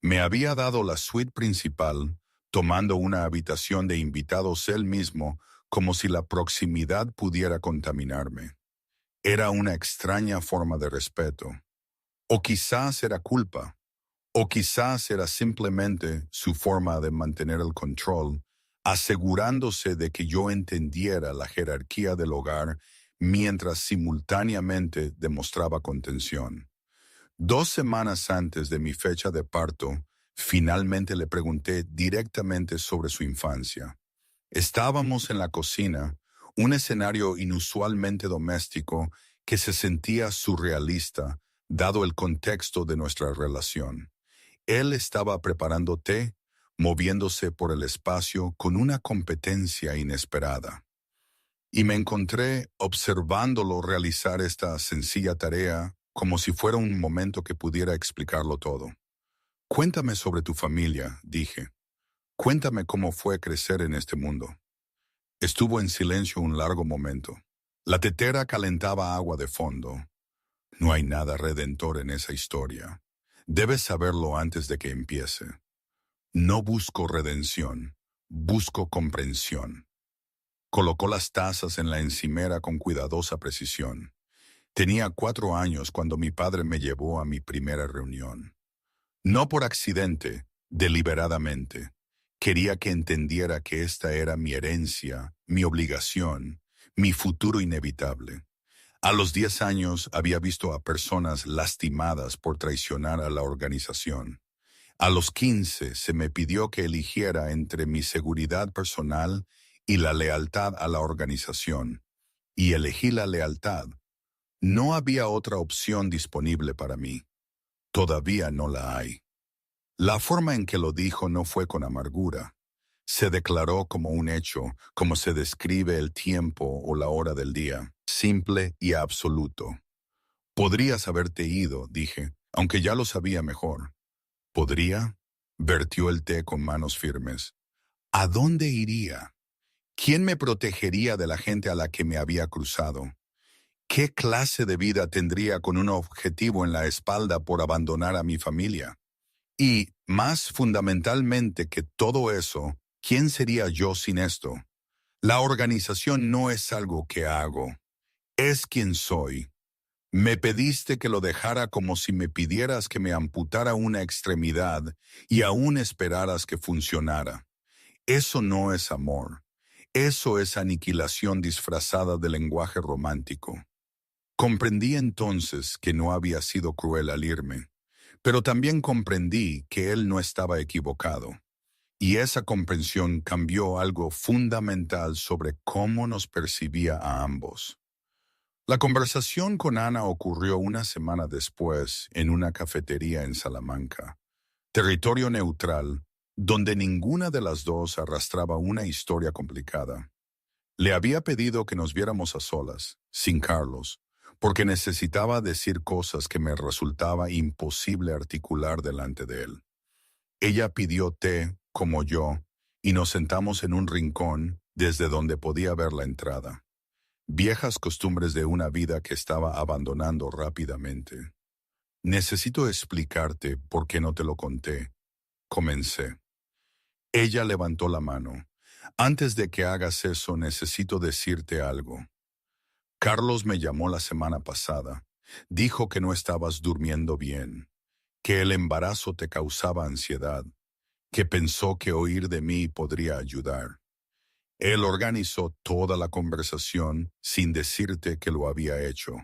Me había dado la suite principal, tomando una habitación de invitados él mismo, como si la proximidad pudiera contaminarme. Era una extraña forma de respeto. O quizás era culpa, o quizás era simplemente su forma de mantener el control, asegurándose de que yo entendiera la jerarquía del hogar mientras simultáneamente demostraba contención. 2 semanas antes de mi fecha de parto, Finalmente le pregunté directamente sobre su infancia. Estábamos en la cocina, un escenario inusualmente doméstico que se sentía surrealista, dado el contexto de nuestra relación. Él estaba preparando té, moviéndose por el espacio con una competencia inesperada. Y me encontré observándolo realizar esta sencilla tarea como si fuera un momento que pudiera explicarlo todo. Cuéntame sobre tu familia, dije. Cuéntame cómo fue crecer en este mundo. Estuvo en silencio un largo momento. La tetera calentaba agua de fondo. No hay nada redentor en esa historia. Debes saberlo antes de que empiece. No busco redención, busco comprensión. Colocó las tazas en la encimera con cuidadosa precisión. Tenía 4 años cuando mi padre me llevó a mi primera reunión. No por accidente, deliberadamente. Quería que entendiera que esta era mi herencia, mi obligación, mi futuro inevitable. A los 10 años había visto a personas lastimadas por traicionar a la organización. A los 15 se me pidió que eligiera entre mi seguridad personal y la lealtad a la organización, y elegí la lealtad. No había otra opción disponible para mí. Todavía no la hay. La forma en que lo dijo no fue con amargura. Se declaró como un hecho, como se describe el tiempo o la hora del día, simple y absoluto. Podrías haberte ido, dije, aunque ya lo sabía mejor. ¿Podría? Vertió el té con manos firmes. ¿A dónde iría? ¿Quién me protegería de la gente a la que me había cruzado? ¿Qué clase de vida tendría con un objetivo en la espalda por abandonar a mi familia? Y, más fundamentalmente que todo eso, ¿quién sería yo sin esto? La organización no es algo que hago, es quien soy. Me pediste que lo dejara como si me pidieras que me amputara una extremidad y aún esperaras que funcionara. Eso no es amor. Eso es aniquilación disfrazada de lenguaje romántico. Comprendí entonces que no había sido cruel al irme, pero también comprendí que él no estaba equivocado. Y esa comprensión cambió algo fundamental sobre cómo nos percibía a ambos. La conversación con Ana ocurrió una semana después en una cafetería en Salamanca, territorio neutral, donde ninguna de las dos arrastraba una historia complicada. Le había pedido que nos viéramos a solas, sin Carlos, porque necesitaba decir cosas que me resultaba imposible articular delante de él. Ella pidió té, como yo, y nos sentamos en un rincón desde donde podía ver la entrada. Viejas costumbres de una vida que estaba abandonando rápidamente. Necesito explicarte por qué no te lo conté. Comencé. Ella levantó la mano. Antes de que hagas eso, necesito decirte algo. Carlos me llamó la semana pasada. Dijo que no estabas durmiendo bien, que el embarazo te causaba ansiedad, que pensó que oír de mí podría ayudar. Él organizó toda la conversación sin decirte que lo había hecho.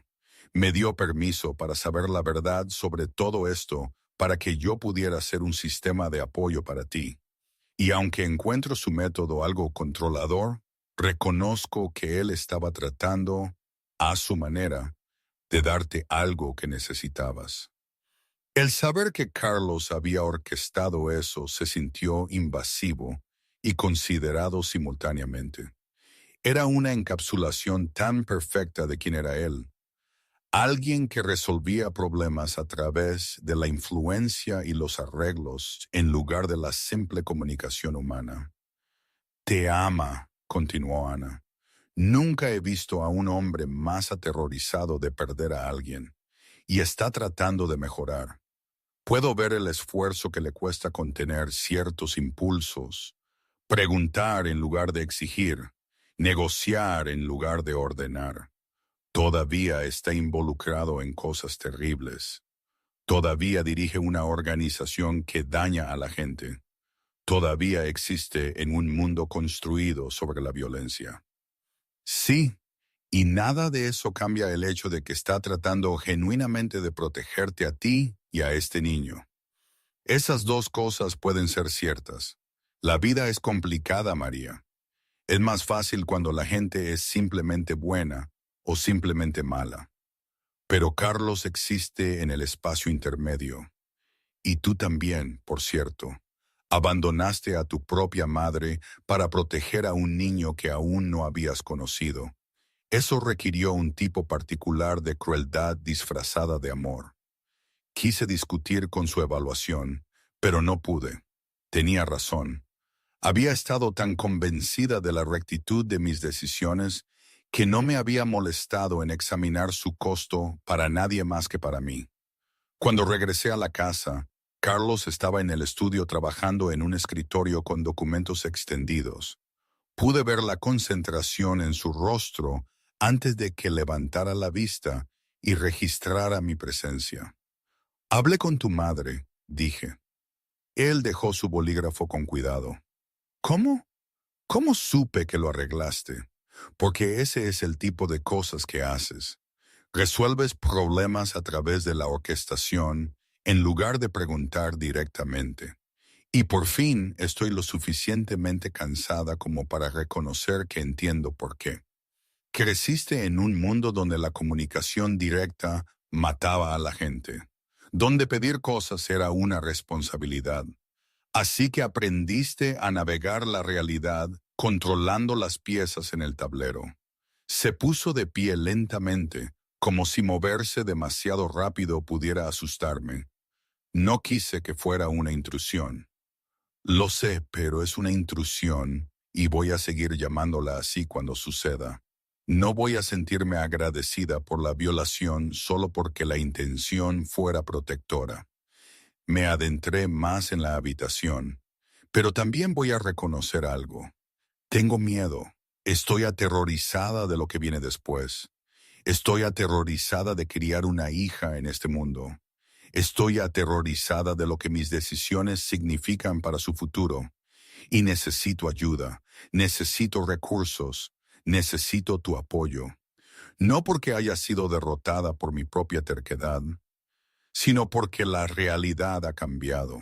Me dio permiso para saber la verdad sobre todo esto para que yo pudiera ser un sistema de apoyo para ti. Y aunque encuentro su método algo controlador, reconozco que él estaba tratando, a su manera, de darte algo que necesitabas. El saber que Carlos había orquestado eso se sintió invasivo y considerado simultáneamente. Era una encapsulación tan perfecta de quién era él. Alguien que resolvía problemas a través de la influencia y los arreglos en lugar de la simple comunicación humana. Te ama, continuó Ana. Nunca he visto a un hombre más aterrorizado de perder a alguien, y está tratando de mejorar. Puedo ver el esfuerzo que le cuesta contener ciertos impulsos, preguntar en lugar de exigir, negociar en lugar de ordenar. Todavía está involucrado en cosas terribles. Todavía dirige una organización que daña a la gente. Todavía existe en un mundo construido sobre la violencia. Sí, y nada de eso cambia el hecho de que está tratando genuinamente de protegerte a ti y a este niño. Esas dos cosas pueden ser ciertas. La vida es complicada, María. Es más fácil cuando la gente es simplemente buena o simplemente mala. Pero Carlos existe en el espacio intermedio. Y tú también, por cierto. Abandonaste a tu propia madre para proteger a un niño que aún no habías conocido. Eso requirió un tipo particular de crueldad disfrazada de amor. Quise discutir con su evaluación, pero no pude. Tenía razón. Había estado tan convencida de la rectitud de mis decisiones que no me había molestado en examinar su costo para nadie más que para mí. Cuando regresé a la casa, Carlos estaba en el estudio trabajando en un escritorio con documentos extendidos. Pude ver la concentración en su rostro antes de que levantara la vista y registrara mi presencia. Hablé con tu madre, dije. Él dejó su bolígrafo con cuidado. ¿Cómo? ¿Cómo supe que lo arreglaste? Porque ese es el tipo de cosas que haces. Resuelves problemas a través de la orquestación en lugar de preguntar directamente. Y por fin estoy lo suficientemente cansada como para reconocer que entiendo por qué. Creciste en un mundo donde la comunicación directa mataba a la gente, donde pedir cosas era una responsabilidad. Así que aprendiste a navegar la realidad controlando las piezas en el tablero. Se puso de pie lentamente, como si moverse demasiado rápido pudiera asustarme. No quise que fuera una intrusión. Lo sé, pero es una intrusión y voy a seguir llamándola así cuando suceda. No voy a sentirme agradecida por la violación solo porque la intención fuera protectora. Me adentré más en la habitación, pero también voy a reconocer algo. Tengo miedo. Estoy aterrorizada de lo que viene después. Estoy aterrorizada de criar una hija en este mundo. Estoy aterrorizada de lo que mis decisiones significan para su futuro. Y necesito ayuda, necesito recursos, necesito tu apoyo. No porque haya sido derrotada por mi propia terquedad, sino porque la realidad ha cambiado.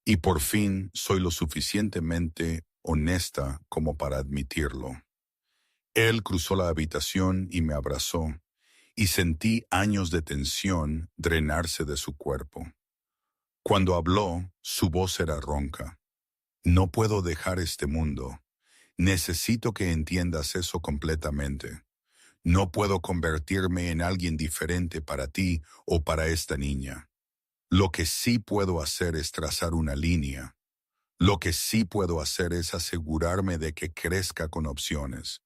Y por fin soy lo suficientemente honesta como para admitirlo. Él cruzó la habitación y me abrazó, y sentí años de tensión drenarse de su cuerpo. Cuando habló, su voz era ronca. No puedo dejar este mundo. Necesito que entiendas eso completamente. No puedo convertirme en alguien diferente para ti o para esta niña. Lo que sí puedo hacer es trazar una línea. Lo que sí puedo hacer es asegurarme de que crezca con opciones.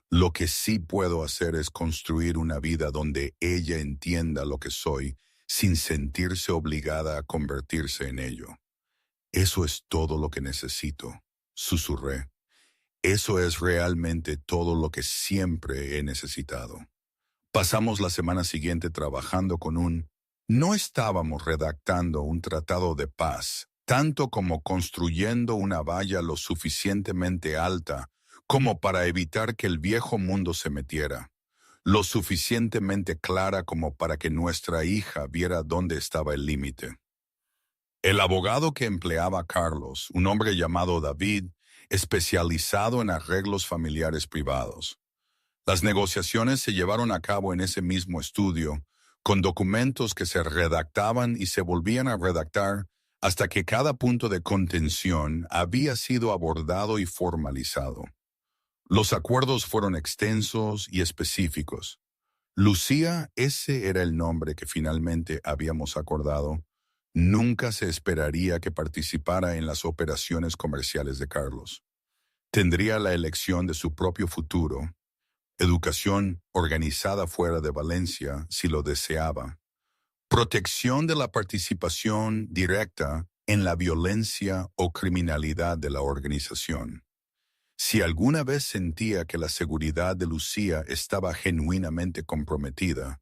Lo que sí puedo hacer es construir una vida donde ella entienda lo que soy sin sentirse obligada a convertirse en ello. Eso es todo lo que necesito, susurré. Eso es realmente todo lo que siempre he necesitado. Pasamos la semana siguiente trabajando con No estábamos redactando un tratado de paz, tanto como construyendo una valla lo suficientemente alta como para evitar que el viejo mundo se metiera, lo suficientemente clara como para que nuestra hija viera dónde estaba el límite. El abogado que empleaba Carlos, un hombre llamado David, especializado en arreglos familiares privados. Las negociaciones se llevaron a cabo en ese mismo estudio, con documentos que se redactaban y se volvían a redactar hasta que cada punto de contención había sido abordado y formalizado. Los acuerdos fueron extensos y específicos. Lucía, ese era el nombre que finalmente habíamos acordado, nunca se esperaría que participara en las operaciones comerciales de Carlos. Tendría la elección de su propio futuro, educación organizada fuera de Valencia si lo deseaba, protección de la participación directa en la violencia o criminalidad de la organización. Si alguna vez sentía que la seguridad de Lucía estaba genuinamente comprometida,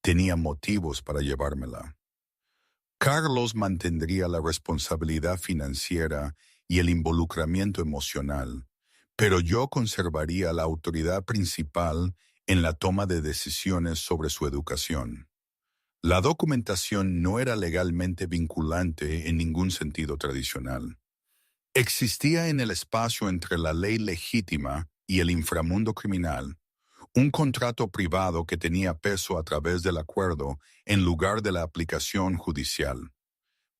tenía motivos para llevármela. Carlos mantendría la responsabilidad financiera y el involucramiento emocional, pero yo conservaría la autoridad principal en la toma de decisiones sobre su educación. La documentación no era legalmente vinculante en ningún sentido tradicional. Existía en el espacio entre la ley legítima y el inframundo criminal un contrato privado que tenía peso a través del acuerdo en lugar de la aplicación judicial.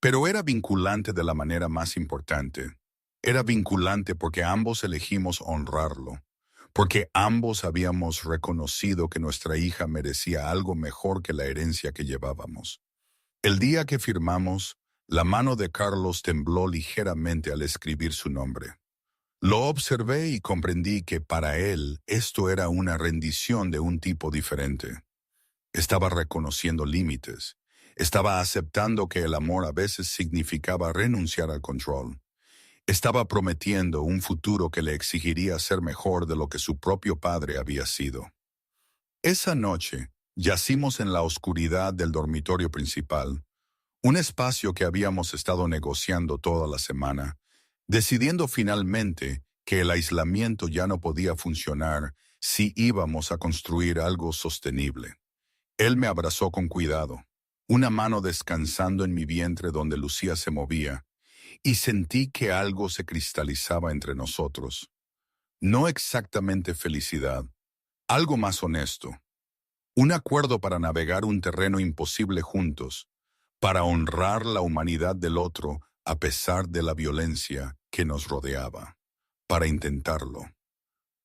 Pero era vinculante de la manera más importante. Era vinculante porque ambos elegimos honrarlo, porque ambos habíamos reconocido que nuestra hija merecía algo mejor que la herencia que llevábamos. El día que firmamos, la mano de Carlos tembló ligeramente al escribir su nombre. Lo observé y comprendí que para él esto era una rendición de un tipo diferente. Estaba reconociendo límites. Estaba aceptando que el amor a veces significaba renunciar al control. Estaba prometiendo un futuro que le exigiría ser mejor de lo que su propio padre había sido. Esa noche, yacimos en la oscuridad del dormitorio principal, un espacio que habíamos estado negociando toda la semana, decidiendo finalmente que el aislamiento ya no podía funcionar si íbamos a construir algo sostenible. Él me abrazó con cuidado, una mano descansando en mi vientre donde Lucía se movía, y sentí que algo se cristalizaba entre nosotros. No exactamente felicidad, algo más honesto. Un acuerdo para navegar un terreno imposible juntos, para honrar la humanidad del otro a pesar de la violencia que nos rodeaba, para intentarlo.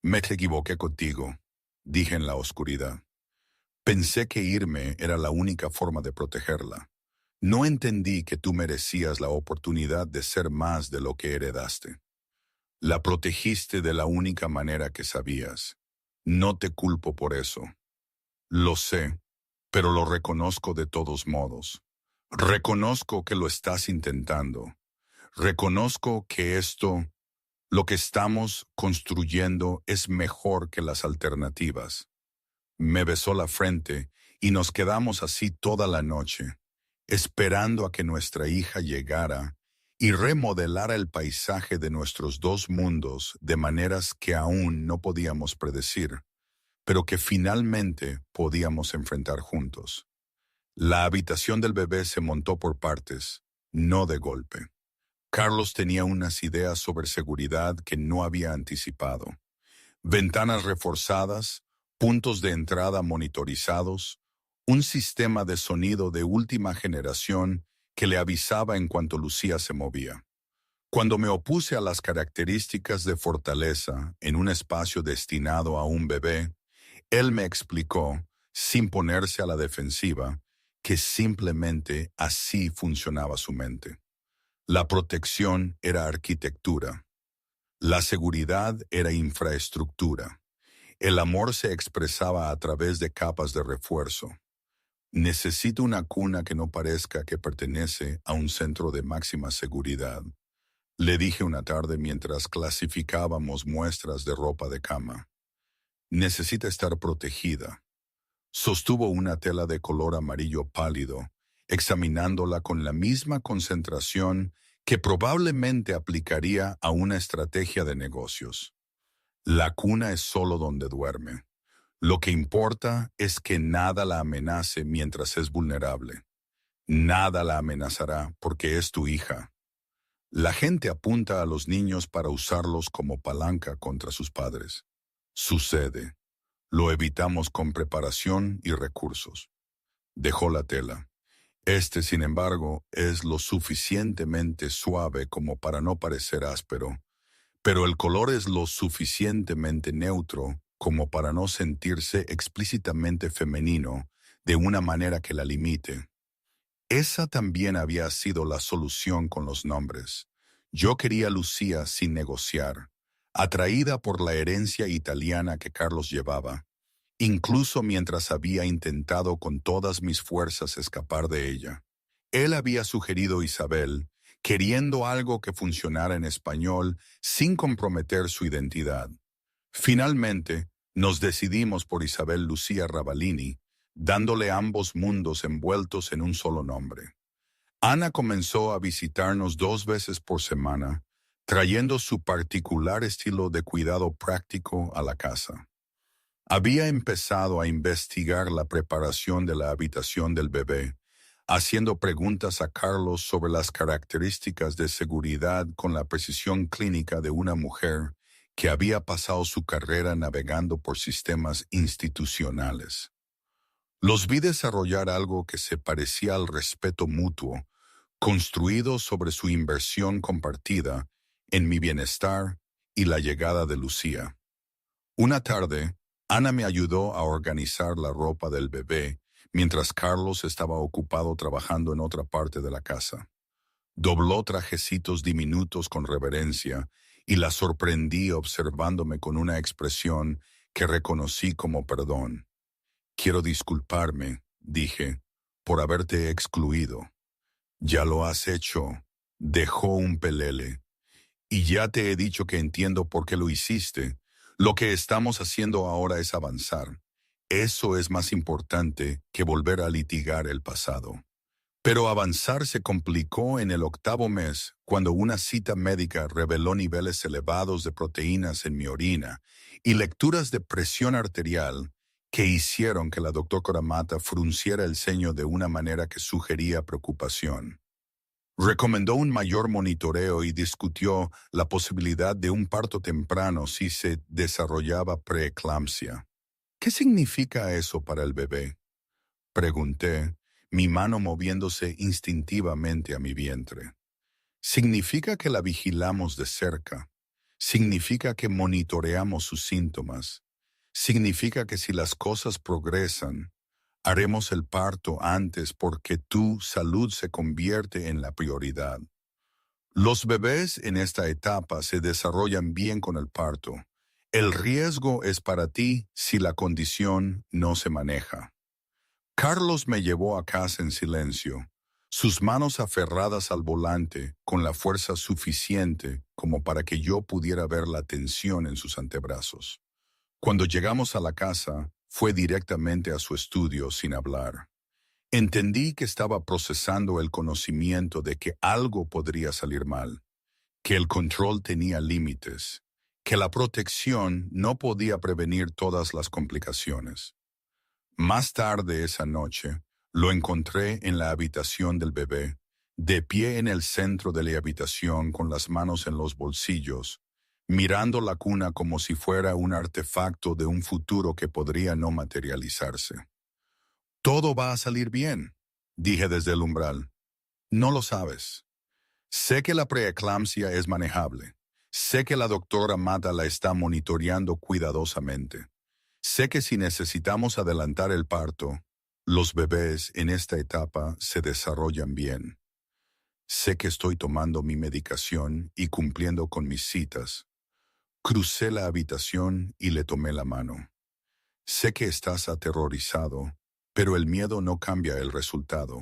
Me equivoqué contigo, dije en la oscuridad. Pensé que irme era la única forma de protegerla. No entendí que tú merecías la oportunidad de ser más de lo que heredaste. La protegiste de la única manera que sabías. No te culpo por eso. Lo sé, pero lo reconozco de todos modos. Reconozco que lo estás intentando. Reconozco que lo que estamos construyendo, es mejor que las alternativas. Me besó la frente y nos quedamos así toda la noche, esperando a que nuestra hija llegara y remodelara el paisaje de nuestros dos mundos de maneras que aún no podíamos predecir, pero que finalmente podíamos enfrentar juntos. La habitación del bebé se montó por partes, no de golpe. Carlos tenía unas ideas sobre seguridad que no había anticipado. Ventanas reforzadas, puntos de entrada monitorizados, un sistema de sonido de última generación que le avisaba en cuanto Lucía se movía. Cuando me opuse a las características de fortaleza en un espacio destinado a un bebé, él me explicó, sin ponerse a la defensiva, que simplemente así funcionaba su mente. La protección era arquitectura. La seguridad era infraestructura. El amor se expresaba a través de capas de refuerzo. Necesito una cuna que no parezca que pertenece a un centro de máxima seguridad, le dije una tarde mientras clasificábamos muestras de ropa de cama. Necesita estar protegida. Sostuvo una tela de color amarillo pálido, examinándola con la misma concentración que probablemente aplicaría a una estrategia de negocios. La cuna es solo donde duerme. Lo que importa es que nada la amenace mientras es vulnerable. Nada la amenazará porque es tu hija. La gente apunta a los niños para usarlos como palanca contra sus padres. Sucede. Lo evitamos con preparación y recursos. Dejó la tela. Sin embargo, es lo suficientemente suave como para no parecer áspero, pero el color es lo suficientemente neutro como para no sentirse explícitamente femenino de una manera que la limite. Esa también había sido la solución con los nombres. Yo quería a Lucía sin negociar, atraída por la herencia italiana que Carlos llevaba, incluso mientras había intentado con todas mis fuerzas escapar de ella. Él había sugerido Isabel, queriendo algo que funcionara en español sin comprometer su identidad. Finalmente, nos decidimos por Isabel Lucía Ravalini, dándole ambos mundos envueltos en un solo nombre. Ana comenzó a visitarnos 2 veces por semana, trayendo su particular estilo de cuidado práctico a la casa. Había empezado a investigar la preparación de la habitación del bebé, haciendo preguntas a Carlos sobre las características de seguridad con la precisión clínica de una mujer que había pasado su carrera navegando por sistemas institucionales. Los vi desarrollar algo que se parecía al respeto mutuo, construido sobre su inversión compartida en mi bienestar y la llegada de Lucía. Una tarde, Ana me ayudó a organizar la ropa del bebé mientras Carlos estaba ocupado trabajando en otra parte de la casa. Dobló trajecitos diminutos con reverencia y la sorprendí observándome con una expresión que reconocí como perdón. Quiero disculparme, dije, por haberte excluido. Ya lo has hecho, dejó un pelele. Y ya te he dicho que entiendo por qué lo hiciste. Lo que estamos haciendo ahora es avanzar. Eso es más importante que volver a litigar el pasado. Pero avanzar se complicó en el 8º mes, cuando una cita médica reveló niveles elevados de proteínas en mi orina y lecturas de presión arterial que hicieron que la doctora Koramata frunciera el ceño de una manera que sugería preocupación. Recomendó un mayor monitoreo y discutió la posibilidad de un parto temprano si se desarrollaba preeclampsia. ¿Qué significa eso para el bebé?, pregunté, mi mano moviéndose instintivamente a mi vientre. Significa que la vigilamos de cerca. Significa que monitoreamos sus síntomas. Significa que si las cosas progresan, haremos el parto antes porque tu salud se convierte en la prioridad. Los bebés en esta etapa se desarrollan bien con el parto. El riesgo es para ti si la condición no se maneja. Carlos me llevó a casa en silencio, sus manos aferradas al volante con la fuerza suficiente como para que yo pudiera ver la tensión en sus antebrazos. Cuando llegamos a la casa, fue directamente a su estudio sin hablar. Entendí que estaba procesando el conocimiento de que algo podría salir mal, que el control tenía límites, que la protección no podía prevenir todas las complicaciones. Más tarde esa noche, lo encontré en la habitación del bebé, de pie en el centro de la habitación con las manos en los bolsillos, mirando la cuna como si fuera un artefacto de un futuro que podría no materializarse. Todo va a salir bien, dije desde el umbral. No lo sabes. Sé que la preeclampsia es manejable. Sé que la doctora Mata la está monitoreando cuidadosamente. Sé que si necesitamos adelantar el parto, los bebés en esta etapa se desarrollan bien. Sé que estoy tomando mi medicación y cumpliendo con mis citas. Crucé la habitación y le tomé la mano. Sé que estás aterrorizado, pero el miedo no cambia el resultado.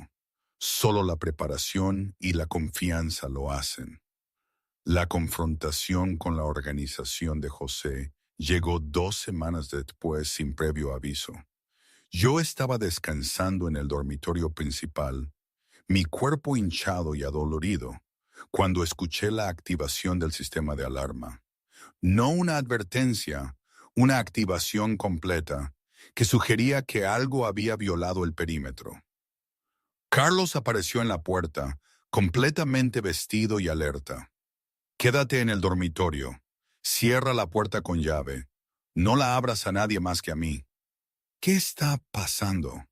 Solo la preparación y la confianza lo hacen. La confrontación con la organización de José llegó 2 semanas después sin previo aviso. Yo estaba descansando en el dormitorio principal, mi cuerpo hinchado y adolorido, cuando escuché la activación del sistema de alarma. No una advertencia, una activación completa que sugería que algo había violado el perímetro. Carlos apareció en la puerta, completamente vestido y alerta. Quédate en el dormitorio. Cierra la puerta con llave. No la abras a nadie más que a mí. ¿Qué está pasando?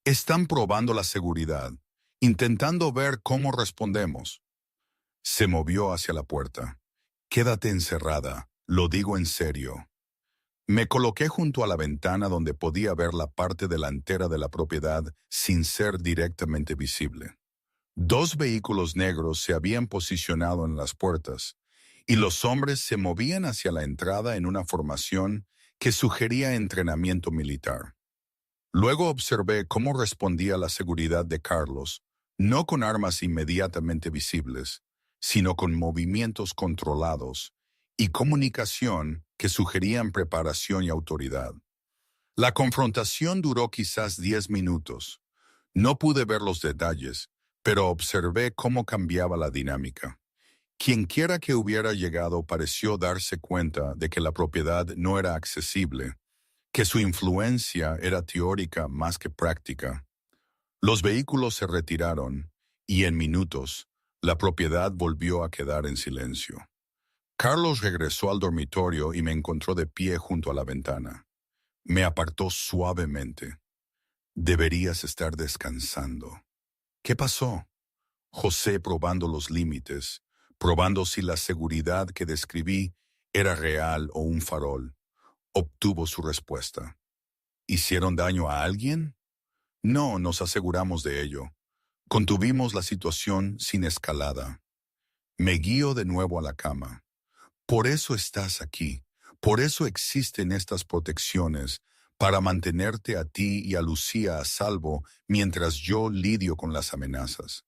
Están probando la seguridad, intentando ver cómo respondemos. Se movió hacia la puerta. Quédate encerrada, lo digo en serio. Me coloqué junto a la ventana donde podía ver la parte delantera de la propiedad sin ser directamente visible. 2 vehículos negros se habían posicionado en las puertas, y los hombres se movían hacia la entrada en una formación que sugería entrenamiento militar. Luego observé cómo respondía la seguridad de Carlos, no con armas inmediatamente visibles, sino con movimientos controlados y comunicación que sugerían preparación y autoridad. La confrontación duró quizás 10 minutos. No pude ver los detalles, pero observé cómo cambiaba la dinámica. Quienquiera que hubiera llegado pareció darse cuenta de que la propiedad no era accesible, que su influencia era teórica más que práctica. Los vehículos se retiraron y en minutos la propiedad volvió a quedar en silencio. Carlos regresó al dormitorio y me encontró de pie junto a la ventana. Me apartó suavemente. Deberías estar descansando. ¿Qué pasó? José probando los límites, probando si la seguridad que describí era real o un farol. Obtuvo su respuesta. ¿Hicieron daño a alguien? No, nos aseguramos de ello. Contuvimos la situación sin escalada. Me guío de nuevo a la cama. Por eso estás aquí. Por eso existen estas protecciones, para mantenerte a ti y a Lucía a salvo mientras yo lidio con las amenazas.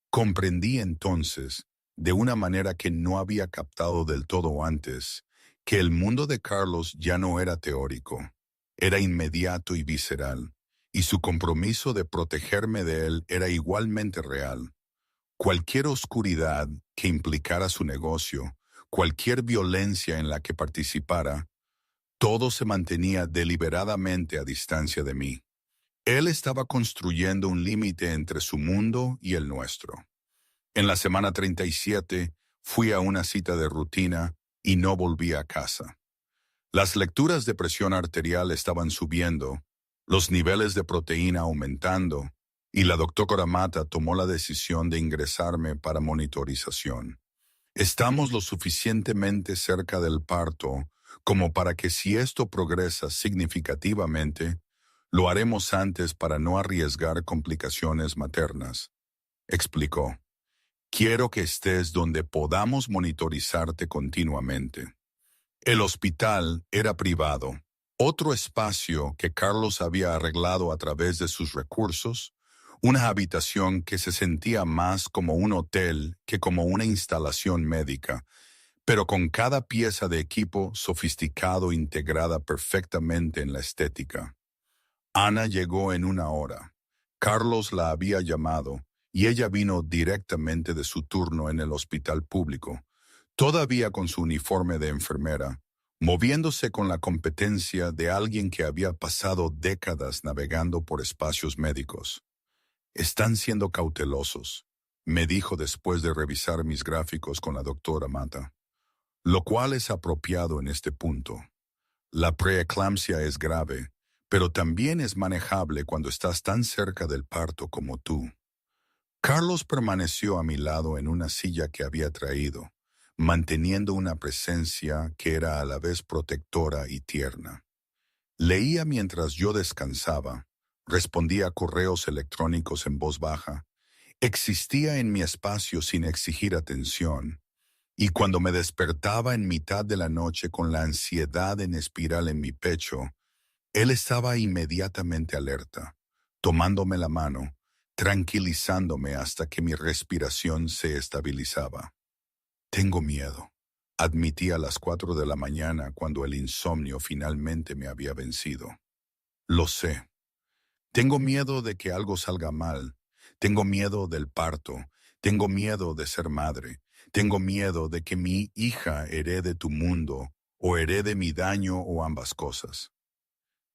Comprendí entonces, de una manera que no había captado del todo antes, que el mundo de Carlos ya no era teórico, era inmediato y visceral, y su compromiso de protegerme de él era igualmente real. Cualquier oscuridad que implicara su negocio, cualquier violencia en la que participara, todo se mantenía deliberadamente a distancia de mí. Él estaba construyendo un límite entre su mundo y el nuestro. En la semana 37 fui a una cita de rutina y no volví a casa. Las lecturas de presión arterial estaban subiendo, los niveles de proteína aumentando, y la doctora Mata tomó la decisión de ingresarme para monitorización. Estamos lo suficientemente cerca del parto como para que si esto progresa significativamente, lo haremos antes para no arriesgar complicaciones maternas, explicó. Quiero que estés donde podamos monitorizarte continuamente. El hospital era privado, otro espacio que Carlos había arreglado a través de sus recursos, una habitación que se sentía más como un hotel que como una instalación médica, pero con cada pieza de equipo sofisticado integrada perfectamente en la estética. Ana llegó en una hora. Carlos la había llamado y ella vino directamente de su turno en el hospital público, todavía con su uniforme de enfermera, moviéndose con la competencia de alguien que había pasado décadas navegando por espacios médicos. Están siendo cautelosos, me dijo después de revisar mis gráficos con la doctora Mata, lo cual es apropiado en este punto. La preeclampsia es grave, pero también es manejable cuando estás tan cerca del parto como tú. Carlos permaneció a mi lado en una silla que había traído, manteniendo una presencia que era a la vez protectora y tierna. Leía mientras yo descansaba, respondía a correos electrónicos en voz baja, existía en mi espacio sin exigir atención, y cuando me despertaba en mitad de la noche con la ansiedad en espiral en mi pecho, él estaba inmediatamente alerta, tomándome la mano, tranquilizándome hasta que mi respiración se estabilizaba. Tengo miedo, admití a las 4 de la mañana cuando el insomnio finalmente me había vencido. Lo sé. Tengo miedo de que algo salga mal. Tengo miedo del parto. Tengo miedo de ser madre. Tengo miedo de que mi hija herede tu mundo o herede mi daño o ambas cosas.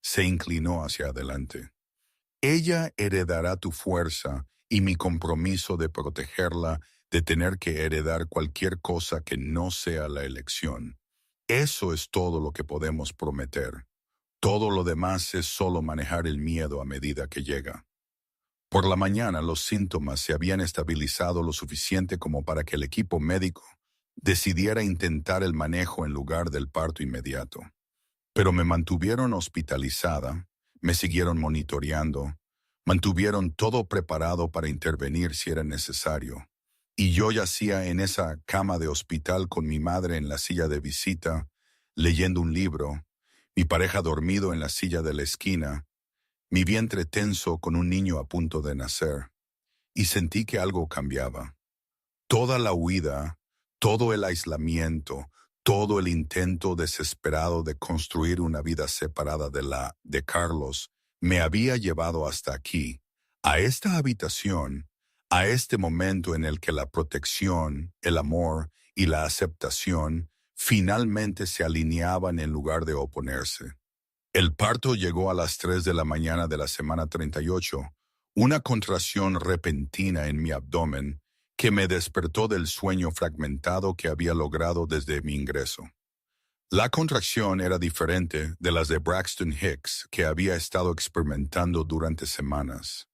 Se inclinó hacia adelante. Ella heredará tu fuerza y mi compromiso de protegerla de tener que heredar cualquier cosa que no sea la elección. Eso es todo lo que podemos prometer. Todo lo demás es solo manejar el miedo a medida que llega. Por la mañana los síntomas se habían estabilizado lo suficiente como para que el equipo médico decidiera intentar el manejo en lugar del parto inmediato. Pero me mantuvieron hospitalizada, me siguieron monitoreando, mantuvieron todo preparado para intervenir si era necesario. Y yo yacía en esa cama de hospital con mi madre en la silla de visita, leyendo un libro, mi pareja dormido en la silla de la esquina, mi vientre tenso con un niño a punto de nacer, y sentí que algo cambiaba. Toda la huida, todo el aislamiento, todo el intento desesperado de construir una vida separada de Carlos, me había llevado hasta aquí, a esta habitación, a este momento en el que la protección, el amor y la aceptación finalmente se alineaban en lugar de oponerse. El parto llegó a las 3 de la mañana de la semana 38, una contracción repentina en mi abdomen que me despertó del sueño fragmentado que había logrado desde mi ingreso. La contracción era diferente de las de Braxton Hicks que había estado experimentando durante semanas.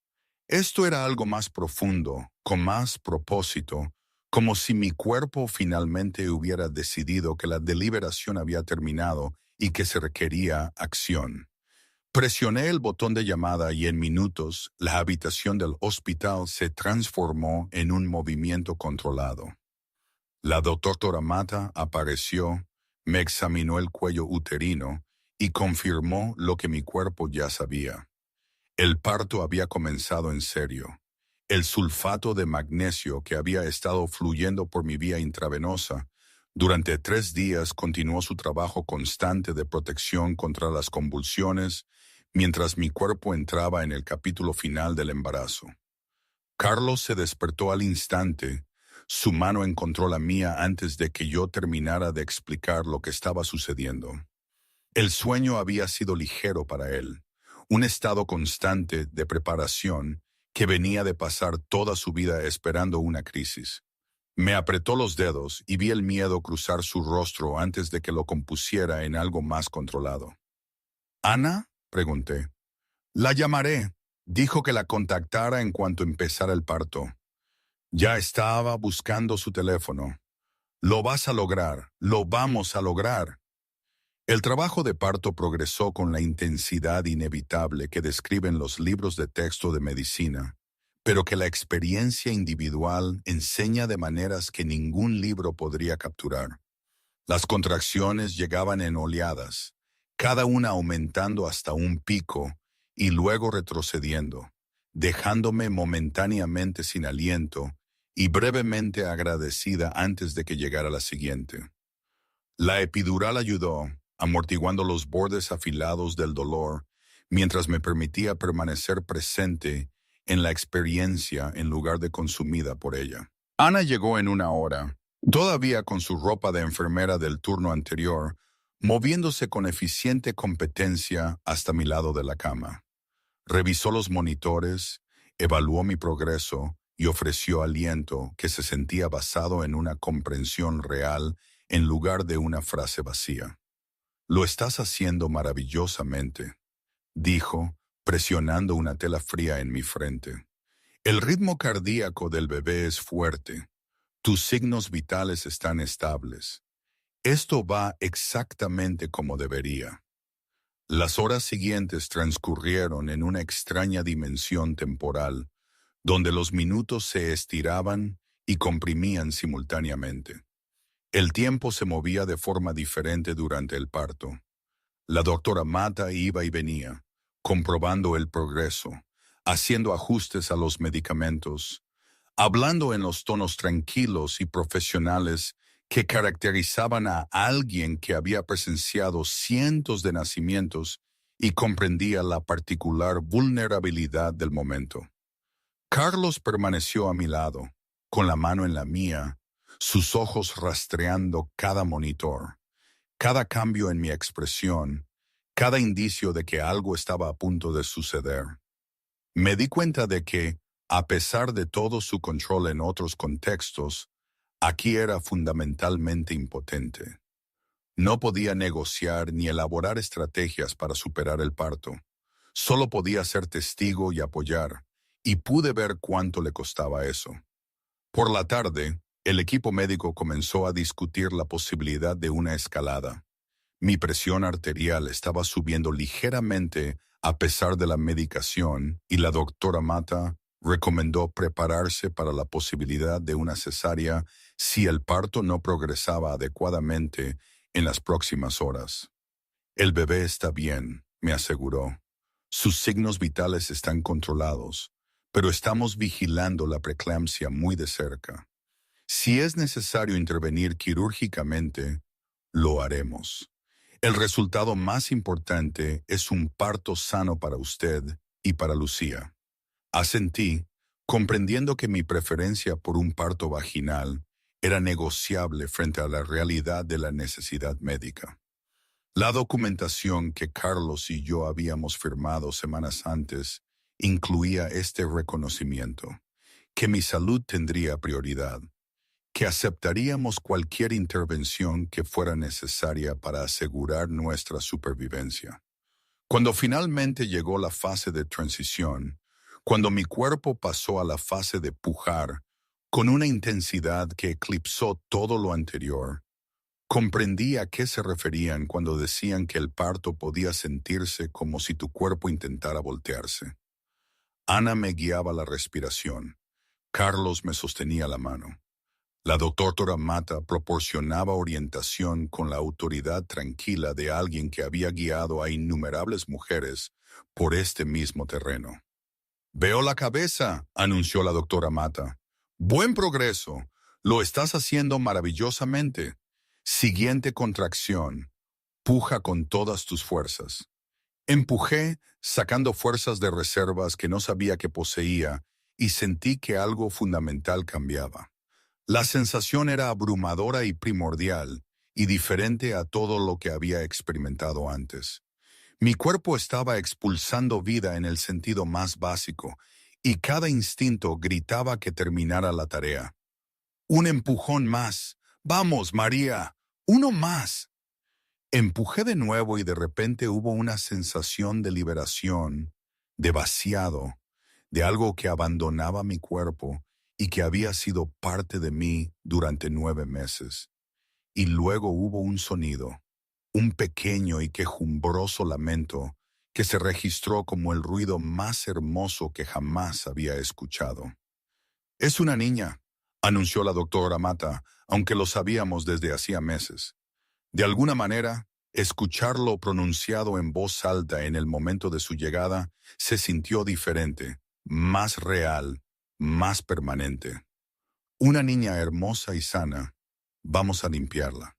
Esto era algo más profundo, con más propósito, como si mi cuerpo finalmente hubiera decidido que la deliberación había terminado y que se requería acción. Presioné el botón de llamada y en minutos la habitación del hospital se transformó en un movimiento controlado. La doctora Mata apareció, me examinó el cuello uterino y confirmó lo que mi cuerpo ya sabía. El parto había comenzado en serio. El sulfato de magnesio que había estado fluyendo por mi vía intravenosa durante 3 días continuó su trabajo constante de protección contra las convulsiones mientras mi cuerpo entraba en el capítulo final del embarazo. Carlos se despertó al instante. Su mano encontró la mía antes de que yo terminara de explicar lo que estaba sucediendo. El sueño había sido ligero para él, un estado constante de preparación que venía de pasar toda su vida esperando una crisis. Me apretó los dedos y vi el miedo cruzar su rostro antes de que lo compusiera en algo más controlado. ¿Ana? Pregunté. La llamaré. Dijo que la contactara en cuanto empezara el parto. Ya estaba buscando su teléfono. Lo vas a lograr, lo vamos a lograr. El trabajo de parto progresó con la intensidad inevitable que describen los libros de texto de medicina, pero que la experiencia individual enseña de maneras que ningún libro podría capturar. Las contracciones llegaban en oleadas, cada una aumentando hasta un pico y luego retrocediendo, dejándome momentáneamente sin aliento y brevemente agradecida antes de que llegara la siguiente. La epidural ayudó, amortiguando los bordes afilados del dolor, mientras me permitía permanecer presente en la experiencia en lugar de consumida por ella. Ana llegó en 1 hora, todavía con su ropa de enfermera del turno anterior, moviéndose con eficiente competencia hasta mi lado de la cama. Revisó los monitores, evaluó mi progreso y ofreció aliento que se sentía basado en una comprensión real en lugar de una frase vacía. Lo estás haciendo maravillosamente, dijo, presionando una tela fría en mi frente. El ritmo cardíaco del bebé es fuerte. Tus signos vitales están estables. Esto va exactamente como debería. Las horas siguientes transcurrieron en una extraña dimensión temporal, donde los minutos se estiraban y comprimían simultáneamente. El tiempo se movía de forma diferente durante el parto. La doctora Mata iba y venía, comprobando el progreso, haciendo ajustes a los medicamentos, hablando en los tonos tranquilos y profesionales que caracterizaban a alguien que había presenciado cientos de nacimientos y comprendía la particular vulnerabilidad del momento. Carlos permaneció a mi lado, con la mano en la mía, sus ojos rastreando cada monitor, cada cambio en mi expresión, cada indicio de que algo estaba a punto de suceder. Me di cuenta de que, a pesar de todo su control en otros contextos, aquí era fundamentalmente impotente. No podía negociar ni elaborar estrategias para superar el parto. Solo podía ser testigo y apoyar, y pude ver cuánto le costaba eso. Por la tarde, el equipo médico comenzó a discutir la posibilidad de una escalada. Mi presión arterial estaba subiendo ligeramente a pesar de la medicación y la doctora Mata recomendó prepararse para la posibilidad de una cesárea si el parto no progresaba adecuadamente en las próximas horas. El bebé está bien, me aseguró. Sus signos vitales están controlados, pero estamos vigilando la preeclampsia muy de cerca. Si es necesario intervenir quirúrgicamente, lo haremos. El resultado más importante es un parto sano para usted y para Lucía. Asentí, comprendiendo que mi preferencia por un parto vaginal era negociable frente a la realidad de la necesidad médica. La documentación que Carlos y yo habíamos firmado semanas antes incluía este reconocimiento, que mi salud tendría prioridad, que aceptaríamos cualquier intervención que fuera necesaria para asegurar nuestra supervivencia. Cuando finalmente llegó la fase de transición, cuando mi cuerpo pasó a la fase de pujar, con una intensidad que eclipsó todo lo anterior, comprendí a qué se referían cuando decían que el parto podía sentirse como si tu cuerpo intentara voltearse. Ana me guiaba la respiración. Carlos me sostenía la mano. La doctora Mata proporcionaba orientación con la autoridad tranquila de alguien que había guiado a innumerables mujeres por este mismo terreno. «Veo la cabeza», anunció la doctora Mata. «Buen progreso. Lo estás haciendo maravillosamente. Siguiente contracción. Puja con todas tus fuerzas». Empujé, sacando fuerzas de reservas que no sabía que poseía, y sentí que algo fundamental cambiaba. La sensación era abrumadora y primordial, y diferente a todo lo que había experimentado antes. Mi cuerpo estaba expulsando vida en el sentido más básico, y cada instinto gritaba que terminara la tarea. «Un empujón más. Vamos, María. Uno más». Empujé de nuevo y de repente hubo una sensación de liberación, de vaciado, de algo que abandonaba mi cuerpo y que había sido parte de mí durante 9 meses. Y luego hubo un sonido, un pequeño y quejumbroso lamento que se registró como el ruido más hermoso que jamás había escuchado. «Es una niña», anunció la doctora Mata, aunque lo sabíamos desde hacía meses. De alguna manera, escucharlo pronunciado en voz alta en el momento de su llegada se sintió diferente, más real, más permanente. «Una niña hermosa y sana. Vamos a limpiarla».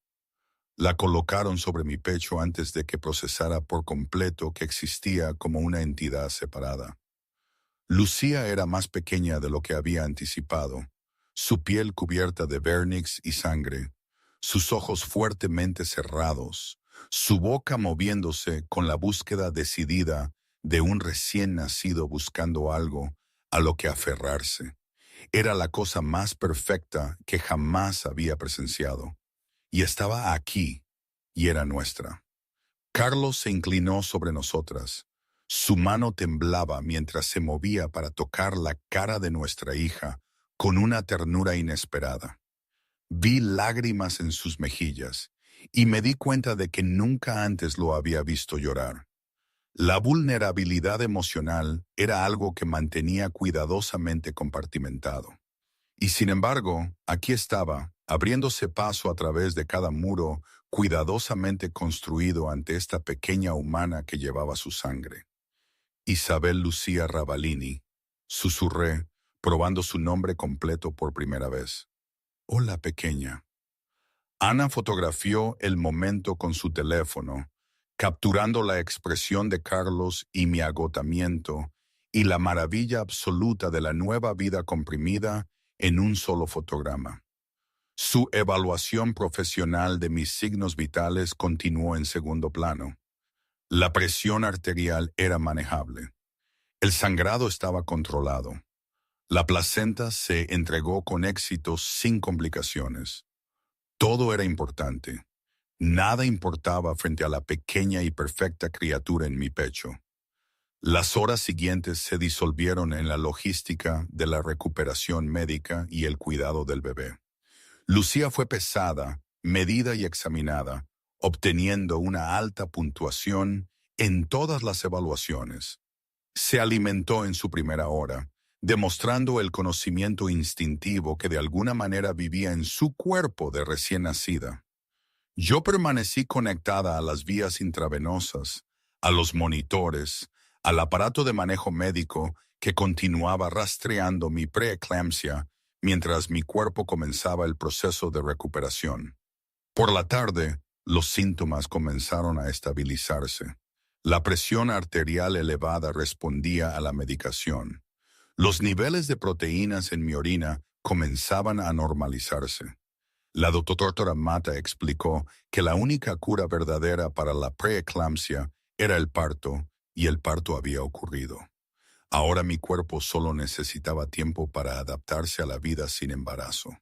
La colocaron sobre mi pecho antes de que procesara por completo que existía como una entidad separada. Lucía era más pequeña de lo que había anticipado, su piel cubierta de vernix y sangre, sus ojos fuertemente cerrados, su boca moviéndose con la búsqueda decidida de un recién nacido buscando algo a lo que aferrarse. Era la cosa más perfecta que jamás había presenciado. Y estaba aquí, y era nuestra. Carlos se inclinó sobre nosotras. Su mano temblaba mientras se movía para tocar la cara de nuestra hija con una ternura inesperada. Vi lágrimas en sus mejillas y me di cuenta de que nunca antes lo había visto llorar. La vulnerabilidad emocional era algo que mantenía cuidadosamente compartimentado. Y sin embargo, aquí estaba, abriéndose paso a través de cada muro cuidadosamente construido ante esta pequeña humana que llevaba su sangre. «Isabel Lucía Ravalini», susurré, probando su nombre completo por primera vez. «Hola, pequeña». Ana fotografió el momento con su teléfono, capturando la expresión de Carlos y mi agotamiento y la maravilla absoluta de la nueva vida comprimida en un solo fotograma. Su evaluación profesional de mis signos vitales continuó en segundo plano. La presión arterial era manejable. El sangrado estaba controlado. La placenta se entregó con éxito sin complicaciones. Todo era importante. Nada importaba frente a la pequeña y perfecta criatura en mi pecho. Las horas siguientes se disolvieron en la logística de la recuperación médica y el cuidado del bebé. Lucía fue pesada, medida y examinada, obteniendo una alta puntuación en todas las evaluaciones. Se alimentó en su primera hora, demostrando el conocimiento instintivo que de alguna manera vivía en su cuerpo de recién nacida. Yo permanecí conectada a las vías intravenosas, a los monitores, al aparato de manejo médico que continuaba rastreando mi preeclampsia mientras mi cuerpo comenzaba el proceso de recuperación. Por la tarde, los síntomas comenzaron a estabilizarse. La presión arterial elevada respondía a la medicación. Los niveles de proteínas en mi orina comenzaban a normalizarse. La doctora Mata explicó que la única cura verdadera para la preeclampsia era el parto, y el parto había ocurrido. Ahora mi cuerpo solo necesitaba tiempo para adaptarse a la vida sin embarazo.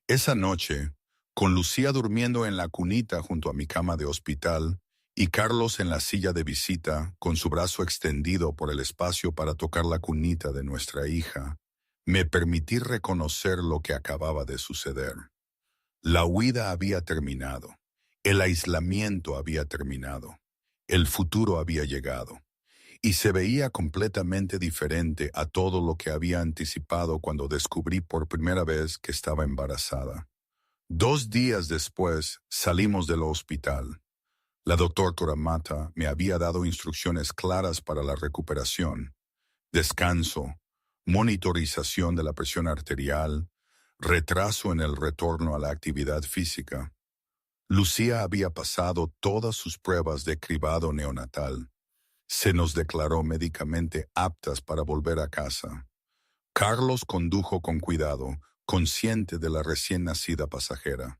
Esa noche, con Lucía durmiendo en la cunita junto a mi cama de hospital y Carlos en la silla de visita con su brazo extendido por el espacio para tocar la cunita de nuestra hija, me permití reconocer lo que acababa de suceder. La huida había terminado, el aislamiento había terminado, el futuro había llegado, y se veía completamente diferente a todo lo que había anticipado cuando descubrí por primera vez que estaba embarazada. 2 días después salimos del hospital. La doctora Mata me había dado instrucciones claras para la recuperación: descanso, monitorización de la presión arterial, retraso en el retorno a la actividad física. Lucía había pasado todas sus pruebas de cribado neonatal. Se nos declaró médicamente aptas para volver a casa. Carlos condujo con cuidado, consciente de la recién nacida pasajera.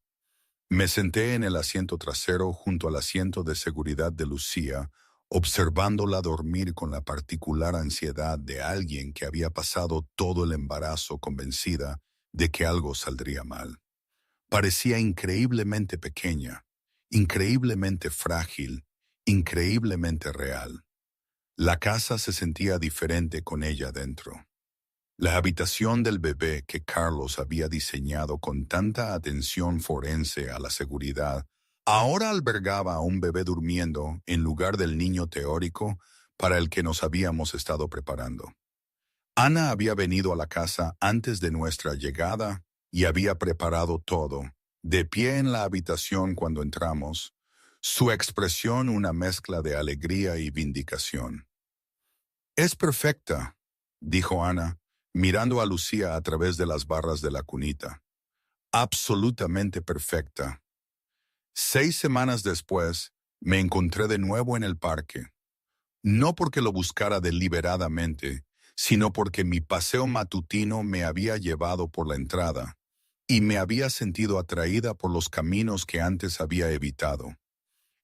Me senté en el asiento trasero junto al asiento de seguridad de Lucía, observándola dormir con la particular ansiedad de alguien que había pasado todo el embarazo convencida de que algo saldría mal. Parecía increíblemente pequeña, increíblemente frágil, increíblemente real. La casa se sentía diferente con ella dentro. La habitación del bebé que Carlos había diseñado con tanta atención forense a la seguridad ahora albergaba a un bebé durmiendo en lugar del niño teórico para el que nos habíamos estado preparando. Ana había venido a la casa antes de nuestra llegada y había preparado todo, de pie en la habitación cuando entramos, su expresión una mezcla de alegría y vindicación. «Es perfecta», dijo Ana, mirando a Lucía a través de las barras de la cunita. «Absolutamente perfecta». 6 semanas después, me encontré de nuevo en el parque. No porque lo buscara deliberadamente, sino porque mi paseo matutino me había llevado por la entrada y me había sentido atraída por los caminos que antes había evitado.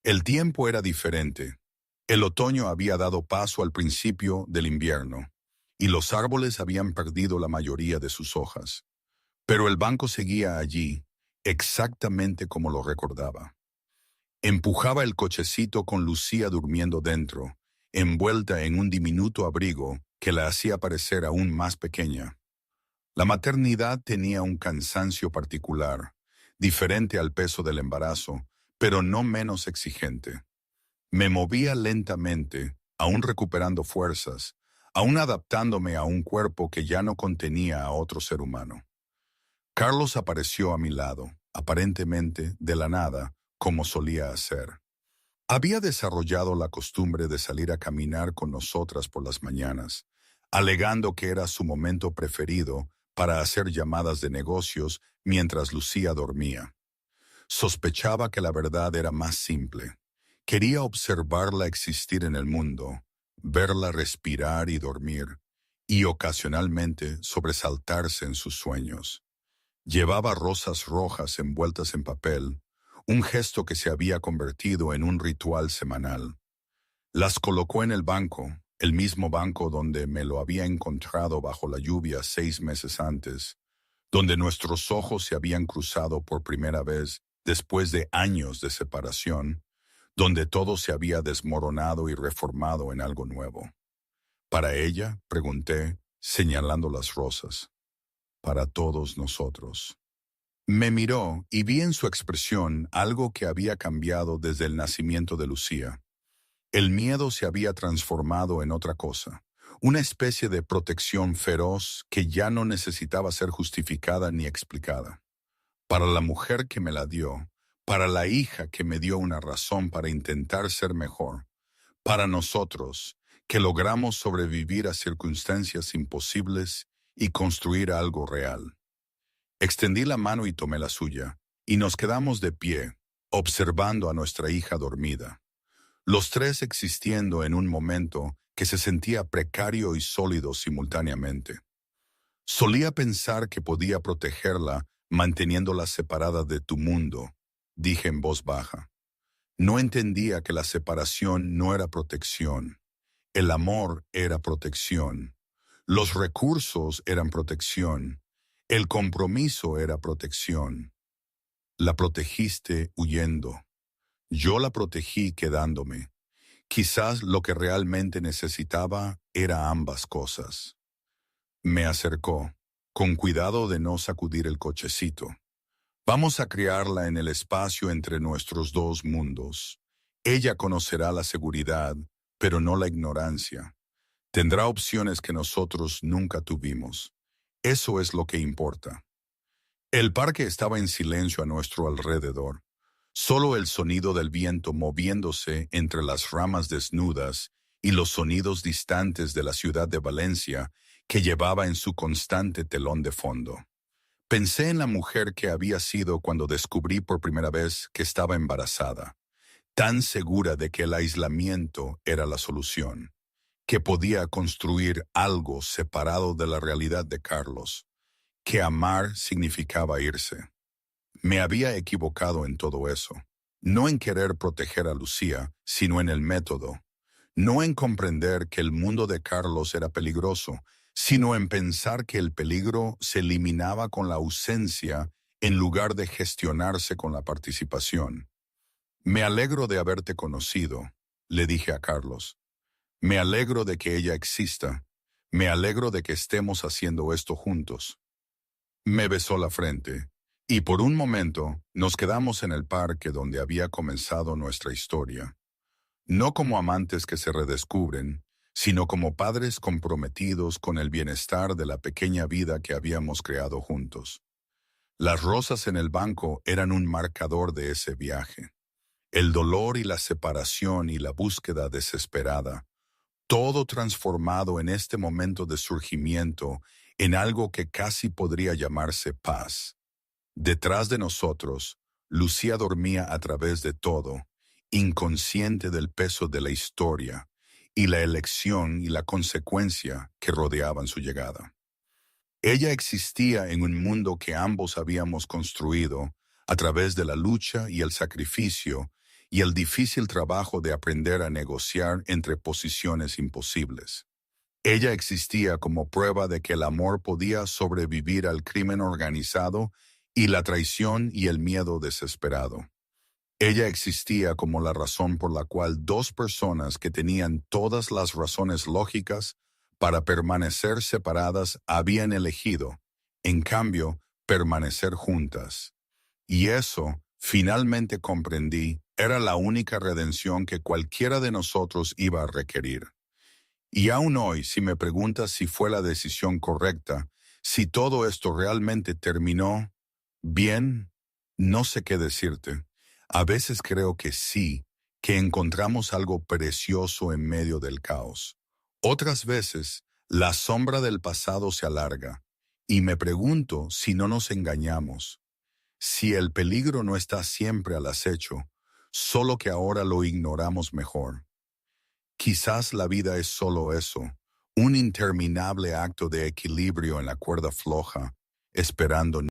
El tiempo era diferente. El otoño había dado paso al principio del invierno, y los árboles habían perdido la mayoría de sus hojas. Pero el banco seguía allí, exactamente como lo recordaba. Empujaba el cochecito con Lucía durmiendo dentro, envuelta en un diminuto abrigo que la hacía parecer aún más pequeña. La maternidad tenía un cansancio particular, diferente al peso del embarazo, pero no menos exigente. Me movía lentamente, aún recuperando fuerzas, aún adaptándome a un cuerpo que ya no contenía a otro ser humano. Carlos apareció a mi lado, aparentemente de la nada, como solía hacer. Había desarrollado la costumbre de salir a caminar con nosotras por las mañanas, alegando que era su momento preferido para hacer llamadas de negocios mientras Lucía dormía. Sospechaba que la verdad era más simple. Quería observarla existir en el mundo, verla respirar y dormir, y ocasionalmente sobresaltarse en sus sueños. Llevaba rosas rojas envueltas en papel, un gesto que se había convertido en un ritual semanal. Las colocó en el banco, el mismo banco donde me lo había encontrado bajo la lluvia 6 meses antes, donde nuestros ojos se habían cruzado por primera vez después de años de separación, donde todo se había desmoronado y reformado en algo nuevo. «¿Para ella?», pregunté, señalando las rosas. «Para todos nosotros». Me miró y vi en su expresión algo que había cambiado desde el nacimiento de Lucía. El miedo se había transformado en otra cosa, una especie de protección feroz que ya no necesitaba ser justificada ni explicada. Para la mujer que me la dio, para la hija que me dio una razón para intentar ser mejor, para nosotros, que logramos sobrevivir a circunstancias imposibles y construir algo real. Extendí la mano y tomé la suya, y nos quedamos de pie, observando a nuestra hija dormida. Los tres existiendo en un momento que se sentía precario y sólido simultáneamente. Solía pensar que podía protegerla manteniéndolas separadas de tu mundo, dije en voz baja. No entendía que la separación no era protección. El amor era protección. Los recursos eran protección. El compromiso era protección. La protegiste huyendo. Yo la protegí quedándome. Quizás lo que realmente necesitaba era ambas cosas. Me acercó, con cuidado de no sacudir el cochecito. Vamos a criarla en el espacio entre nuestros dos mundos. Ella conocerá la seguridad, pero no la ignorancia. Tendrá opciones que nosotros nunca tuvimos. Eso es lo que importa. El parque estaba en silencio a nuestro alrededor. Solo el sonido del viento moviéndose entre las ramas desnudas y los sonidos distantes de la ciudad de Valencia que llevaba en su constante telón de fondo. Pensé en la mujer que había sido cuando descubrí por primera vez que estaba embarazada, tan segura de que el aislamiento era la solución, que podía construir algo separado de la realidad de Carlos, que amar significaba irse. Me había equivocado en todo eso, no en querer proteger a Lucía, sino en el método, no en comprender que el mundo de Carlos era peligroso, sino en pensar que el peligro se eliminaba con la ausencia en lugar de gestionarse con la participación. Me alegro de haberte conocido, le dije a Carlos. Me alegro de que ella exista. Me alegro de que estemos haciendo esto juntos. Me besó la frente, y por un momento nos quedamos en el parque donde había comenzado nuestra historia. No como amantes que se redescubren, sino como padres comprometidos con el bienestar de la pequeña vida que habíamos creado juntos. Las rosas en el banco eran un marcador de ese viaje. El dolor y la separación y la búsqueda desesperada, todo transformado en este momento de surgimiento en algo que casi podría llamarse paz. Detrás de nosotros, Lucía dormía a través de todo, inconsciente del peso de la historia y la elección y la consecuencia que rodeaban su llegada. Ella existía en un mundo que ambos habíamos construido a través de la lucha y el sacrificio y el difícil trabajo de aprender a negociar entre posiciones imposibles. Ella existía como prueba de que el amor podía sobrevivir al crimen organizado y la traición y el miedo desesperado. Ella existía como la razón por la cual dos personas que tenían todas las razones lógicas para permanecer separadas habían elegido, en cambio, permanecer juntas. Y eso, finalmente comprendí, era la única redención que cualquiera de nosotros iba a requerir. Y aún hoy, si me preguntas si fue la decisión correcta, si todo esto realmente terminó bien, no sé qué decirte. A veces creo que sí, que encontramos algo precioso en medio del caos. Otras veces, la sombra del pasado se alarga, y me pregunto si no nos engañamos, si el peligro no está siempre al acecho, solo que ahora lo ignoramos mejor. Quizás la vida es solo eso, un interminable acto de equilibrio en la cuerda floja, esperando